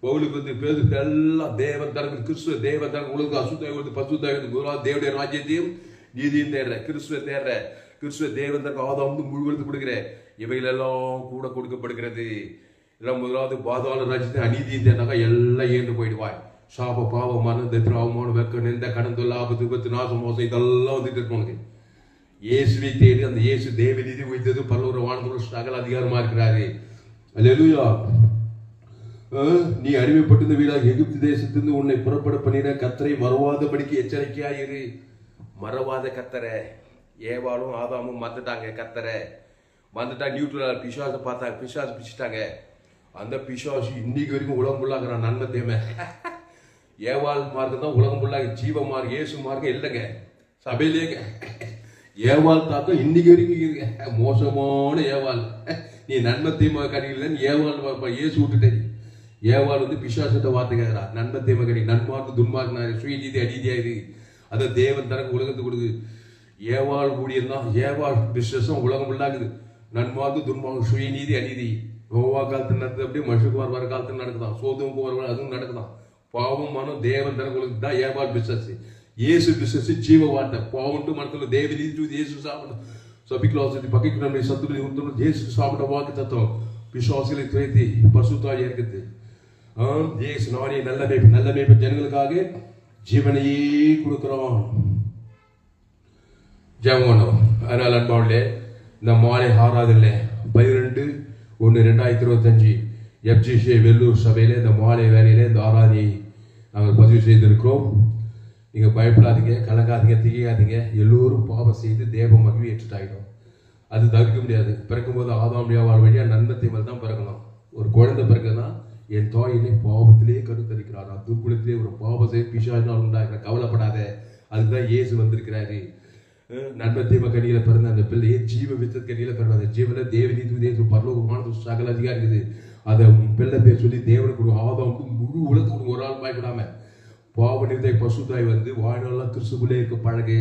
பவுலுக்கு வந்து பேரு எல்லாம் தேவன் தனக்கு கிறிஸ்துவ தேவன் தனக்கு உலக அசுத்தாய் வந்து பசுத்தாய் வந்து முதலாவது தேவனுடைய ராஜ்யத்தையும் நீதியும் தேடுற கிறிஸ்துவ தேடுற கிறிஸ்துவ தேவன் தனக்கு ஆதாம் வந்து முழுவதும் கொடுக்கிற இவைகள் எல்லாம் கூட கொடுக்கப்படுகிறது. எல்லாம் முதலாவது பாதாள ராஜ்யத்தை அநீதியும் தேடினாக்கா எல்லாம் ஏந்து போயிடுவாய். சாப பாவமான தத்திர அவமான வெக்க நிந்த கடந்த ஆபத்து விபத்து நாசம் மோசம் இதெல்லாம் வந்துட்டு இருக்கணும். இயேசுவை தேடி அந்த இயேசு தேவ நீதி வைத்தது பல்லவர வானத்தோட சகல அதிகாரமா இருக்கிறாரு. அல்லேலூயா. நீ அடிமைப்பட்டிருந்த வீடாக எகிப்து தேசத்திலிருந்து உன்னை புறப்பட பண்ணின கர்த்தரை மறவாதபடிக்கு எச்சரிக்கையாயிரு. மறவாத கர்த்தரை ஏவாளும் ஆதாமும் மறந்துட்டாங்க. கர்த்தரை மறந்துட்டாங்க. நியூட்ரல் பிசாசை பார்த்தாங்க. பிசாசு பிடிச்சிட்டாங்க. அந்த பிசாசு இன்னைக்கு வரைக்கும் உலகம் ஃபுல்லாகிறான். நன்மை தேமை ஏவாள் மார்க்கு தான் உலகம் ஃபுல்லாக ஜீவ மார்க் இயேசு மார்க்கம் இல்லைங்க. சபையிலேங்க ஏவாள் தாக்கம் இன்னைக்கு வரைக்கும் இருக்கு. மோசமான ஏவாள். நீ நன்மை தீமை கணிக்கலன்னு ஏவாள் இயேசு விட்டுட்டேன். ஏவாள் வந்து பிசாசத்தை வார்த்தை கேட்கிறா. நன்மை தீமை கணி நன்மார்க்கு துன்மார்க்கு சுயநீதி அநீதியா இது அதை தேவன் தனக்கு உலகத்துக்கு கொடுக்குது. ஏவாள் ஊழியம் தான் ஏவாள் பிசினஸும் உலகம் ஃபுல்லாகுது. நன்மார்க்கு துன்மார்க்கு சுயநீதி அநீதி நோவா காலத்தில் நடக்குது. அப்படியே மனுஷகுமார் வர காலத்தில் நடக்குதான். சோதம் போற அதுவும் நடக்குதான். பாவம் மனம் தேவன் தனக்கு தான் ஏவாள் பிசினஸ். இயேசு பிசினஸ் ஜீவ வார்த்தை பாவம் மனத்தில் தேவ நீதி இயேசு சாப்பிடும் சபிக்கலாசதி பகைக்கு நம்மை சத்துரு இயேசு சாப்பிட வாக்கு தத்துவம் விசுவாசிகளை துறைத்தி பசுத்தாய் இருக்குது. இயேசு நானே நல்ல மேய்ப்பு ஜனங்களுக்காக ஜீவனையே கொடுக்கிறோம். ஜெபம். அதனால் அன்பாவிலே இந்த மாலை ஆறாவதில்லை 12/1/2025 FGC வெள்ளூர் சபையில இந்த மாலை வேலையில இந்த ஆராதனையை நாங்கள் பதிவு செய்திருக்கிறோம். நீங்க பயப்படாதீங்க, கலங்காதீங்க, திகையாதீங்க. எல்லோரும் பாவம் செய்து தேவ மகிழ்ச்சி ஏற்றுட்டாயிடும். அது தவிர்க்க முடியாது. பிறக்கும்போது ஆதாம் ஏவாள் வழியா நன்மை தீமை தான் பிறக்கணும். ஒரு குழந்தை பிறகுனா என் தாயினை பாவத்திலே கருத்தரிக்கிறார். துர்குணத்திலே ஒரு பாவ செய்ய பிசாசினால் உண்டாகிற கவலைப்படாத. அதுதான் இயேசு வந்திருக்கிறாரு. நன்மை தீமை கனியில பிறந்த அந்த பிள்ளையே ஜீவ வித்த கனியில பிறந்த அந்த ஜீவன தேவநீதி பரலோகமான சகல அதிகாரம் இருக்குது. அதை பிள்ளை பேர் சொல்லி தேவனுக்கு ஆதாம் முழு உலகத்துக்கு ஒரு ஆள் பயப்படாம பாவ நிறுத்தை பசுத்தாய் வந்து வாழ்நாளெல்லாம் கிறிஸ்துக்குள்ளே இருக்க பழகு.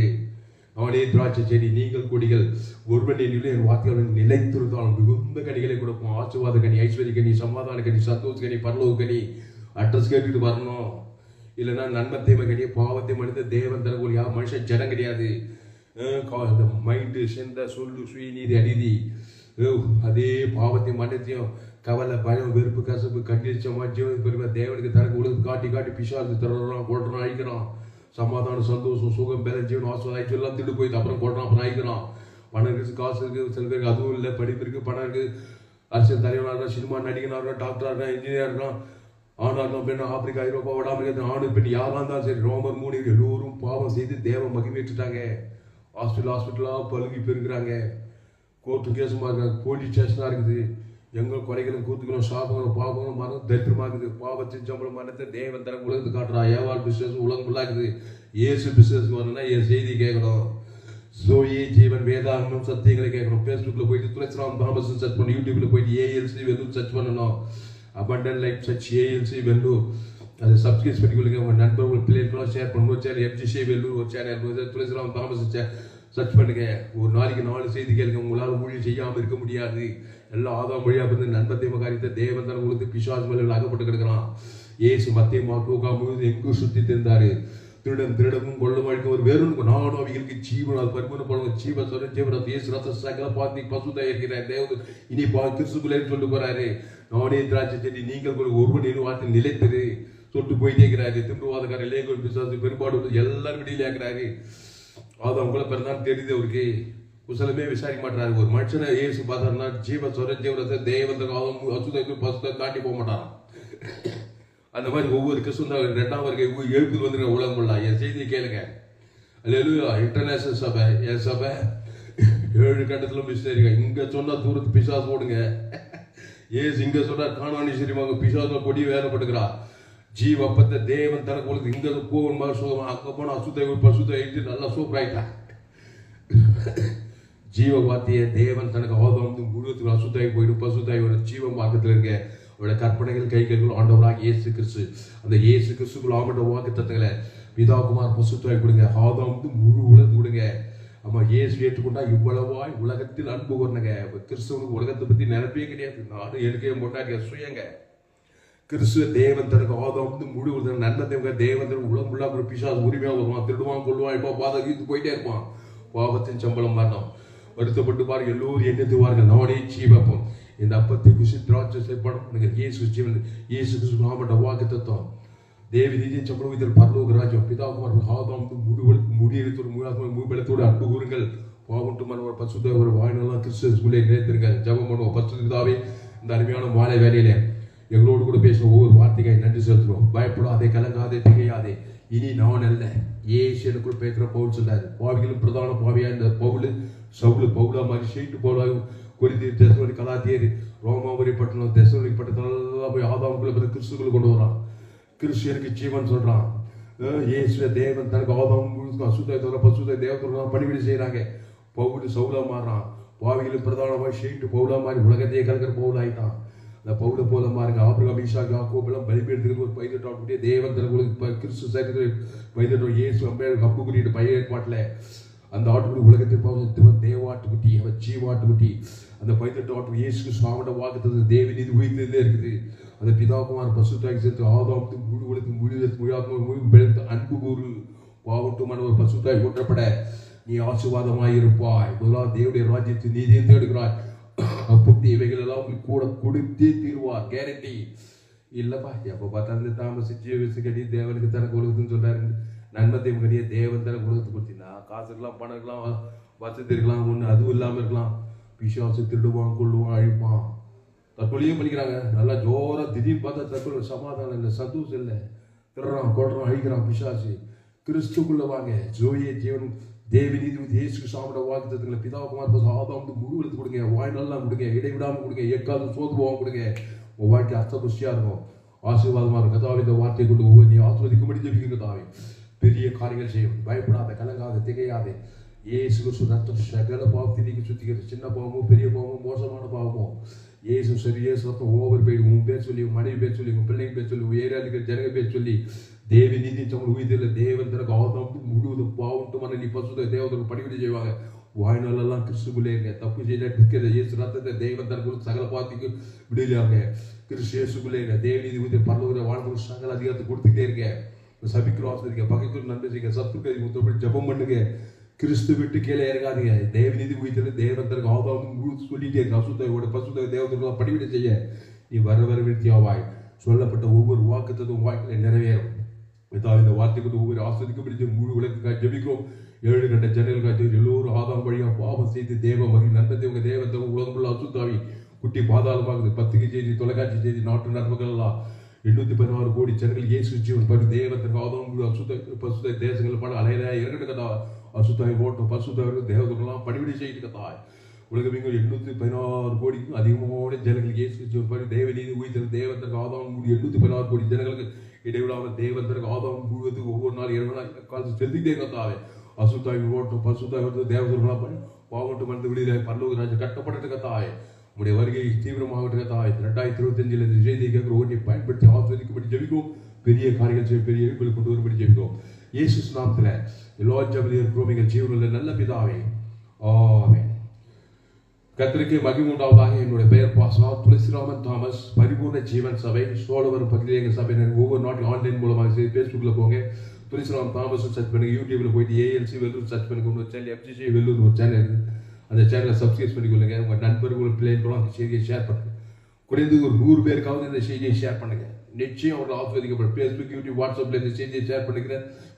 அவனே திராட்சை செடி நீங்கள் கொடிகள் ஒருவன் என் வார்த்தைகள் நிலைத்திருந்தாலும் மிகுந்த கனிகளை கொடுப்போம். ஆசீர்வாத கனி, ஐஸ்வர்ய கனி, சமாதான கனி, சந்தோஷ கனி, பரலோக கனி. அட்ரஸ் கேட்டுட்டு வரணும். இல்லைன்னா நன்மை தீமை கனியை பாவத்தை மனித தேவன் தரக்கூடிய யார் மனுஷன் ஜனம் கிடையாது. மைண்டு செந்த சொல்லு சுயநீதி அநீதி அதே பாவத்தை மனத்தையும் கவலை பயம் வெறுப்பு கசப்பு கண்டிச்ச மஜ்ஜம் பெருமை தேவனுக்கு தனக்கு உலகம் காட்டி காட்டி பிசாசு தர்றான் கொள்றான் அழிக்கிறான். சமாதானம், சந்தோஷம், சுகம், பேர, ஜீவன், ஆசீர்வாதம் எல்லாம் திருடு போயிட்டு அப்புறம் கொள்றான், அப்புறம் ஆயிக்கிறான். பணம் இருக்கு, காசு இருக்கு, சில பேருக்கு அதுவும் இல்லை, படிப்பு இருக்கு, பணம் இருக்கு, அரசியல் தலைவனாக, சினிமா நடிகனாக, டாக்டராக, இன்ஜினியராக, ஆனாக, பெண், ஆப்பிரிக்கா, ஐரோப்பா, வட அமெரிக்கா, ஆணு பெண் யாராக இருந்தாலும் சரி, ரோமர் 3 எல்லோரும் பாவம் செய்து தேவ மகிமைட்டுட்டாங்க. ஹாஸ்பிட்டலாக பழுகி பெருக்கிறாங்க, கோர்ட்டு கேஸுமா இருக்காங்க, போலீஸ் ஸ்டேஷனாக இருக்குது. எங்கள் குறைகளும் கூத்துக்கிறோம், சாபங்களும் பாவங்களும் மரம் தரித்திரமாக இருக்குது. பாவத்தின் சம்பளம் மரணத்தை தேவன் தர உலகத்துக்கு காட்டுறா. ஏவாள் பிசினஸ் உலகம் ஃபுல்லாக இருக்குது. ஏசு பிசினஸ் வரணும்னா என் செய்தி கேட்கணும். ஜோயே ஜீவன் வேதாகமம் சத்தியங்களை கேட்கணும். ஃபேஸ்புக்கில் போயிட்டு துளசிராம் தாமஸ் சர்ச் பண்ணணும். யூடியூப்ல போயிட்டு ஏஎல்சி வெல்லூர் சர்ச் பண்ணணும். Abandon life search ALC Vellore அதை சப்ஸ்கிரைப் பண்ணிக்கொள்ளுங்க. உங்கள் நண்பர், உங்கள் பிள்ளைகளுக்கெல்லாம் ஷேர் பண்ணணும். ஒரு சேனல் எஃப்ஜிசி வெல்லூர், ஒரு சேனல் துளசிராம் தாமஸ் சர்ச் பண்ணுங்க. ஒரு நாளைக்கு 4 செய்தி கேளுங்க. உங்களால் ஊழியம் செய்யாமல் இருக்க முடியாது. எல்லாம் ஆதாம் வழியாக இருந்து நண்பத்தையும் காரியத்தை தேவன் தான் உங்களுக்கு பிசாசு மேல அகப்பட்டு கிடக்கிறான். ஏசு மத்திய மாட்டோக்கா முழுவதும் எங்கும் சுற்றி தெரிந்தாரு. திருடமும் கொள்ளும் வாழ்க்கை ஒரு வேறொன்று நானும் அவங்களுக்கு ஜீவன் அது பரிமாணம் பண்ணுவோம். ஜீவன் சொல்ற ஜீவன் இயேசு ரத்த சகல பார்த்து பசுதான் இருக்கிறார். தேவன் இனி கிறிஸ்துக்குள்ளே சொல்லி போறாரு. நானே திராட்சை செடி, நீங்கள் ஒருவன் வார்த்தை நிலைத்திரு சொல்லிட்டு போயிட்டே இருக்கிறாரு. திம்புவாதக்காரர், லேகோல் பிசாசு, பெரும்பாடு எல்லாரும் வெளியில இருக்கிறாரு. அது அவங்கள பிறந்தான் தெரியுது. அவருக்கு குசலமே விசாரிக்க மாட்டாரு. ஒரு மனுஷனை ஏசு பார்த்தாருன்னா ஜீவன் சொல்ற ஜீவனத்தை தேவன் அசுத பசுத்தை தாண்டி போக மாட்டாராம். அந்த மாதிரி ஒவ்வொரு கிறிஸ்துவ 2ஆம் வருகை எழுப்பு வந்துருக்க உலகம் ஃபுல்லா. என் செய்தியை கேளுங்க. அல்லேலூயா. இன்டர்நேஷனல் சபை, என் சபை 7 கட்டத்துல மிஷனரிங்க. இங்க சொன்னா தூரத்து பிசாசு ஓடுங்க. ஏசு இங்க சொன்னா காணாணி சரிவாங்க. பிசாசு கொடி வேறப்பட்டுக்கிறா. ஜீவப்பத்தை தேவன் தனக்கு கொடுத்து இங்க போகும் மாதிரி சுகமா, அங்க போனா அசுத்த பசுத்த எழுதி நல்லா சூப்பர் ஆயிட்டான். ஜீவ வார்த்தைய தேவன் தனக்கு ஆதாம் முழுவதுக்கு அசுத்தாய் போயிடும். பசுத்தாய் ஜீவ மார்க்கத்தில் இருக்க அவருடைய கற்பனைகள் கைகள் ஆண்டவராக இயேசு கிறிஸ்து. அந்த இயேசு கிறிஸ்துக்குள்ள ஆமட்ட வாக்கு தத்துவங்களை பிதாகுமார் பசுத்தாய் கொடுங்க. ஆதாம் முழு உலகத்து கொடுங்க. ஆமா, இயேசு ஏற்றுக்கொண்டா இவ்வளவாய் உலகத்தில் அன்பு கொண்டங்க. கிறிஸ்துவனுக்கு உலகத்தை பத்தி நினைப்பே கிடையாது. நானும் எனக்கே கொண்டாடிய சுயங்க. கிறிஸ்துவ தேவன் தனக்கு ஆதாம் முழு நன்மை தேவன் உலகம் ஃபுல்லாக ஒரு பிசாசு உரிமையாக வருவான். திருடுவான், கொள்வான், இப்போ பாதை ஈர்த்து போயிட்டே இருப்பான். பாவத்தின் சம்பளம் மரணம். வருத்தப்பட்டு பாரு, எல்லோரும் எண்ணத்துவார்கள். நானே ஜீவப்பம். இந்த அப்பத்தை குசி திராட்சை செய்யப்படும். இயேசு ஜீவன், இயேசு கிறிஸ்து நாமட்ட வாக்கு தத்துவம். தேவி நீதியின் சம்பளம் இதில் பரலோக ராஜ்யம். பிதாகுமார் ஆதாம் முடியெடுத்து மூபலத்தோடு அன்பு கூறுங்கள். பாவட்டு மனவர் பசுத்த ஒரு வாய்நெல்லாம் கிறிஸ்துக்குள்ளே நினைத்திருங்க. ஜபம் பண்ணுவோம். பசுதாவே இந்த அருமையான மாலை வேலையில எங்களோடு கூட பேசும் ஒவ்வொரு வார்த்தையை நன்றி செலுத்துறோம். பயப்படாதே, கலங்காதே, திகையாதே. இனி நான் அல்ல, ஏசு எனக்குள் பேசுற பவுல் சொல்றாரு. பாவிகளும் பிரதான பாவியா இந்த சவுலு பவுலா மாதிரி ஷீட்டு போல கொரிந்தியர், தெசலோனிக்கே, கலாத்தியர், ரோமாபுரி பட்டணம், தெசலோனிக்கே பட்டணம் போய் ஆதாமுக்குள்ள கிறிஸ்துக்குள்ள கொண்டு வரான். கிறிஸ்துவனுக்கு ஜீவன் சொல்றான். இயேசுவ தேவன் தனக்கு ஆதாம் முழுக்க அசுத்த பசுத்த தேவத்தோட பணிவிடை செய்யறாங்க. பவுல் சவுலா மாறான். பாவிகளும் பிரதானமாக ஷீட்டு பவுலா மாதிரி உலகத்தையே கலக்கிற பவுல் ஆயிட்டான். அந்த பவுல போல மாறுங்க. ஆபிரகாம், ஈசாக், யாக்கோபு எல்லாம் பலிபீடத்துக்கு ஒரு 18 தேவன் தனக்கு கிறிஸ்து சேர்த்து 18 இயேசு அம்புக்குறிட்டு பைய ஏற்பாட்டில் அந்த ஆட்டுக்குடி உலகத்தில் போக தேவாட்டுக்குட்டி, அவன் ஜீவாட்டுக்குட்டி. அந்த 18 ஆட்டு இயேசுக்கு சுவாமியோட வாக்குத்தது தேவன் இது உயிர்த்ததே இருக்குது. அந்த பிதாகுமார் பசுத்தாக்கி சேர்த்து ஆதாமத்து முழு உலகத்துக்கு முழு பெருத்து அன்பு கூறு. பாவட்டுமான ஒரு பசுத்தாய் ஊற்றப்பட நீ ஆசீர்வாதமாயிருப்பாய். முதலாவது தேவனுடைய ராஜ்யத்தை நீதியை தேடுகிறாய். புத்தி இவைகள் எல்லாம் கூட கொடுத்தே தீர்வார். கேரண்டி இல்லப்பா. எப்ப பார்த்தா தாமசிச்சு கட்டி தேவனுக்கு தனக்கு உலகத்துன்னு சொல்றாரு. நன்மத்தையும் கட்டிய தேவன் தனக்கு உலகத்துக்கு கொடுத்தீங்கன்னா காசு இருக்கலாம், பணம் இருக்கலாம், வசதி இருக்கலாம், ஒண்ணு அதுவும் இல்லாம இருக்கலாம். பிசாசு திருடுவான், கொள்ளுவான், அழிப்பான். தற்கொலையும் பண்ணிக்கிறாங்க. நல்லா ஜோரா திடீர்னு பார்த்தா தற்கொலை சமாதானம் இல்லை, சந்தோஷம் இல்லை. திருடுறான், கொள்றான், அழிக்கிறான் பிசாசு. கிறிஸ்துக்குள்ள வாங்க. ஜோயே ஜீவன் தேவி நீதி இயேசு சாப்பிட வாக்குத்தத்தங்களை பிதாகுமார் ஆதாம் முழுவதுக்கு கொடுங்க. வாய் நல்லா கொடுங்க, இடைவிடாம கொடுங்க, எக்காவது சோது போகாம கொடுங்க. உன் வாழ்க்கை அர்த்தபுஷ்டியா இருக்கும், ஆசீர்வாதமா இருக்கும். கதாவை இந்த வார்த்தை கொண்டு ஒவ்வொரு நீ ஆஸ்வதிக்கும்படி ஜெபிக்குங்க. தாவே பெரிய காரியங்கள் செய்யும். பயப்படாத, கலங்காத, திகையாதே. இயேசு கிறிஸ்து ரத்தம் சகல பாவத்தை நீக்கி சுத்திக்கிறது. சின்ன பாவமோ பெரிய பாவமோ மோசமான பாவமோ இயேசு சரி, இயேசு ரத்தம் ஓவர் போயிடும். உன் பேர் சொல்லி, உன் மனைவி பேர் சொல்லி, உன் பிள்ளைங்க பேர் சொல்லி, உன் ஏரியாவில் இருக்கிற ஜனங்க பேர் சொல்லி தேவி நீதி தமிழ் உயிரில் தேவன் தனக்கு ஆதாம் முழுவதும் பாவட்டுமான நீ பசுத தேவதற்கு பணிவிடை செய்வாங்க. வாய்நாளெல்லாம் கிறிஸ்துக்குள்ளே இருங்க. தப்பு செய்ய இயேசு ரத்தத்தை தேவன் தனக்கு சகல பாவத்துக்கு விடுதலையாங்க. கிறிஸ்து இயேசுக்குள்ளே இருங்க. தேவி நீதி உயிர் பரலோக வாழ்க்கை சகல அதிகாரத்தை கொடுத்துக்கிட்டே இருக்க. சபிக்கிற ஆசிரியங்க, பகைக்கு நன்மை செய்யுங்க, சத்துக்கள் ஜபம் பண்ணுங்க. கிறிஸ்து விட்டு கீழே இறங்காதீங்க. தேவ நீதி உயிர்த்தல் தேவன் தனக்கு ஆதாம் முழு சொல்லிட்டே இருக்கு. அசுத்தோட பசுத்த தேவதற்கு பணிவிடை செய்ய நீ வர விருத்தியாவாய். சொல்லப்பட்ட ஒவ்வொரு வாக்குத்ததும் வாழ்க்கையில நிறைவேறும். இந்த வார்த்தை கொண்டு ஒவ்வொரு ஆஸ்வதிக்கப்படி முழு உலகத்துக்காக ஜெபிக்கிறோம். 7 கண்ட ஜன்னல்காக எல்லோரும் ஆதாம் வழியா பாவம் செய்து தேவ மகிழ் நண்பத்தை உங்க தேவத்தை உலகமுள்ள அசுத்தாவி குட்டி பாதாளமாகுது. பத்திரிகை செய்தி, தொலைக்காட்சி செய்தி, நாட்டு நடப்புகள் எல்லாம் 816 கோடி ஜனங்கள் இயேசு ஜீவன் பரி தேவத்திற்கு ஆதாம் அசுத்த பசுத்த தேசங்கள் பட அலையில இறக்கட்டா அசுத்தாவி ஓட்டம் பசுத்தாவிற்கு தேவத்துக்கெல்லாம் பணிவிடை செய்து தாய் உலகமெங்கும் 816 கோடிக்கும் அதிகமான ஜனங்கள் இயேசு ஜீவன் பரி தேவ நீதி உயிர் தேவத்திற்கு ஆதாம் 816 கோடி ஜனங்களுக்கு இடைவிடாமல் தேவத்திற்கு ஆதாம் முழுவதுக்கு ஒவ்வொரு நாள் 2 நாள் காலத்து செலுத்திக்கிட்டே கத்தாவே அசுத்தாவி ஓட்டம் பசுத்தாவி தேவதெல்லாம் பண்ணி பாவட்டு மருந்து விடுதலை பரலோக ராஜ்யம் கட்டப்பட்டு கத்தாவே உடைய வருகை தீவிரமாக கத்தாவே 2025 இந்த செய்தியை கேட்கிற ஒன்றை பயன்படுத்தி ஆஸ்வதிக்கப்படி ஜெபிக்கும். பெரிய காரியங்கள் செய்ய பெரிய எழுப்புதல் கொண்டு வரும்படி ஜெபிக்கும். இயேசு நாமத்தில் எல்லா ஜெபத்தையும் இருக்கிறோம் எங்கள் ஜீவனில் நல்ல பிதாவே, ஆமென். கர்த்தருக்கு மகிமை உண்டாவதாக. என்னுடைய பெயர் பாஸ்னா துளசிராமன் தாமஸ். பரிபூர்ண ஜீவன் சபை சோழவரம் பகுதியில் எங்கள் சபையினர் ஒவ்வொரு நாட்டில் ஆன்லைன் மூலமாக ஃபேஸ்புக்கில் போங்க, துளசிராமன் தாமஸ் சர்ச் பண்ணுங்க. யூடியூப்ல போயிட்டு ஏஎல்சி வெல்லூர் சர்ச் பண்ணுங்க. ஒரு சேனல் எஃப்ஜிசி வெல்லூர் ஒரு சேனல் இருக்குது. அந்த சேனலை சப்ஸ்கிரைப் பண்ணிக்கொள்ளுங்க. உங்கள் நண்பர்கள் பிள்ளைகளும் அந்த செய்தியை ஷேர் பண்ணுங்க. குறைந்தது ஒரு 100 பேருக்காவது இந்த செய்தியை ஷேர் பண்ணுங்க. நிச்சயம் அவர்கள் ஆஸ்வதிக்கப்படும். ஃபேஸ்புக், யூடியூப், வாட்ஸ்அப்ல இந்த செய்தியை ஷேர் பண்ணிக்கிற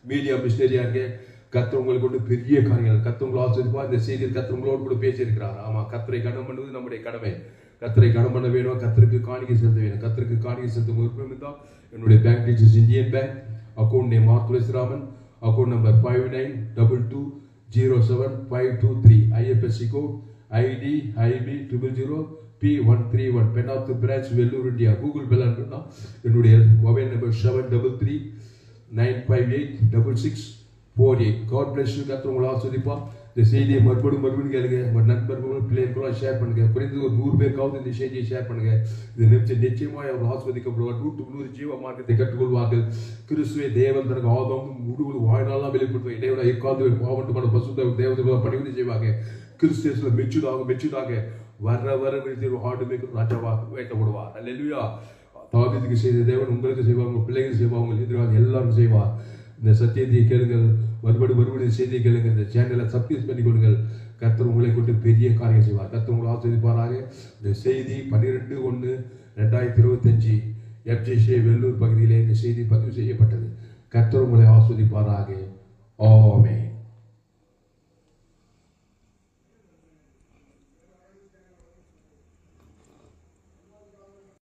மீடியா மிஷினரியா இருக்கு. கர்த்தர் உங்களுக்கு கொண்டு பெரிய காரியங்கள் கர்த்தர் உங்களை ஆஸ்வதிப்பா. இந்த செய்தியில் கர்த்தர் உங்களோடு கூட பேசியிருக்கிறார். ஆமா, கர்த்தரை கனம் பண்ணுவது நம்முடைய கடமை. கர்த்தரை கனம் பண்ண வேணும். கர்த்தருக்கு காணிக்கை செலுத்த வேணும். கர்த்தருக்கு காணிக்கை செலுத்த விருப்பம் இருந்தால் என்னுடைய bank details Indian Bank account name R Thulasiraman, account number 5922075223, IFSC code ID IB 000 P131, Pennathur branch Vellore India. Google Pay அனுப்பினா என்னுடைய mobile number 73395668. God bless you. கர்த்தர் உங்களை ஆஸ்வதிப்பா. இந்த செய்தியை மறுபடியும் கேளுங்க. உங்கள் நண்பர்களும் பிள்ளைகளும் ஷேர் பண்ணுங்க. குறைந்தது ஒரு 100 பேருக்காவது இந்த செய்தியை ஷேர் பண்ணுங்க. இது நிச்சயமாக அவர் ஆஸ்வதிக்கப்படுவார். 100 ஜீவ மார்க்கத்தை கற்றுக்கொள்வார்கள். கிறிஸ்துவை தேவன் தனக்கு ஆதாம் முழு வாழ்நாளெல்லாம் வெளிப்படுத்துவார். இடையோட எக்காந்து பாவட்டுமான பசு தேவதை பணிவிடை செய்வாங்க. கிறிஸ்துவ மெச்சுதாக வர ஆடுமே ராஜாவாக வைக்கப்படுவார். அல்லேலூயா. தாவீதுக்கு செய்த தேவன் உங்களுக்கு செய்வார், உங்கள் பிள்ளைகள் செய்வார், உங்கள் எதிராக எல்லாரும் செய்வார். இந்த சத்தியத்தை கேளுங்கள். மறுபடியும் செய்தியை கேளுங்கள். இந்த சேனலை சப்ஸ்கிரைப் பண்ணி கொடுங்கள். கர்த்தர் உங்களை கொண்டு பெரிய காரியம் செய்வார். கர்த்தர் உங்களை ஆஸ்வதிப்பாராக. இந்த செய்தி 12/1/2025 FJC வெல்லூர் பகுதியிலே இந்த செய்தி பதிவு செய்யப்பட்டது. கர்த்தர் உங்களை ஆஸ்வதிப்பாராக. ஆமென்.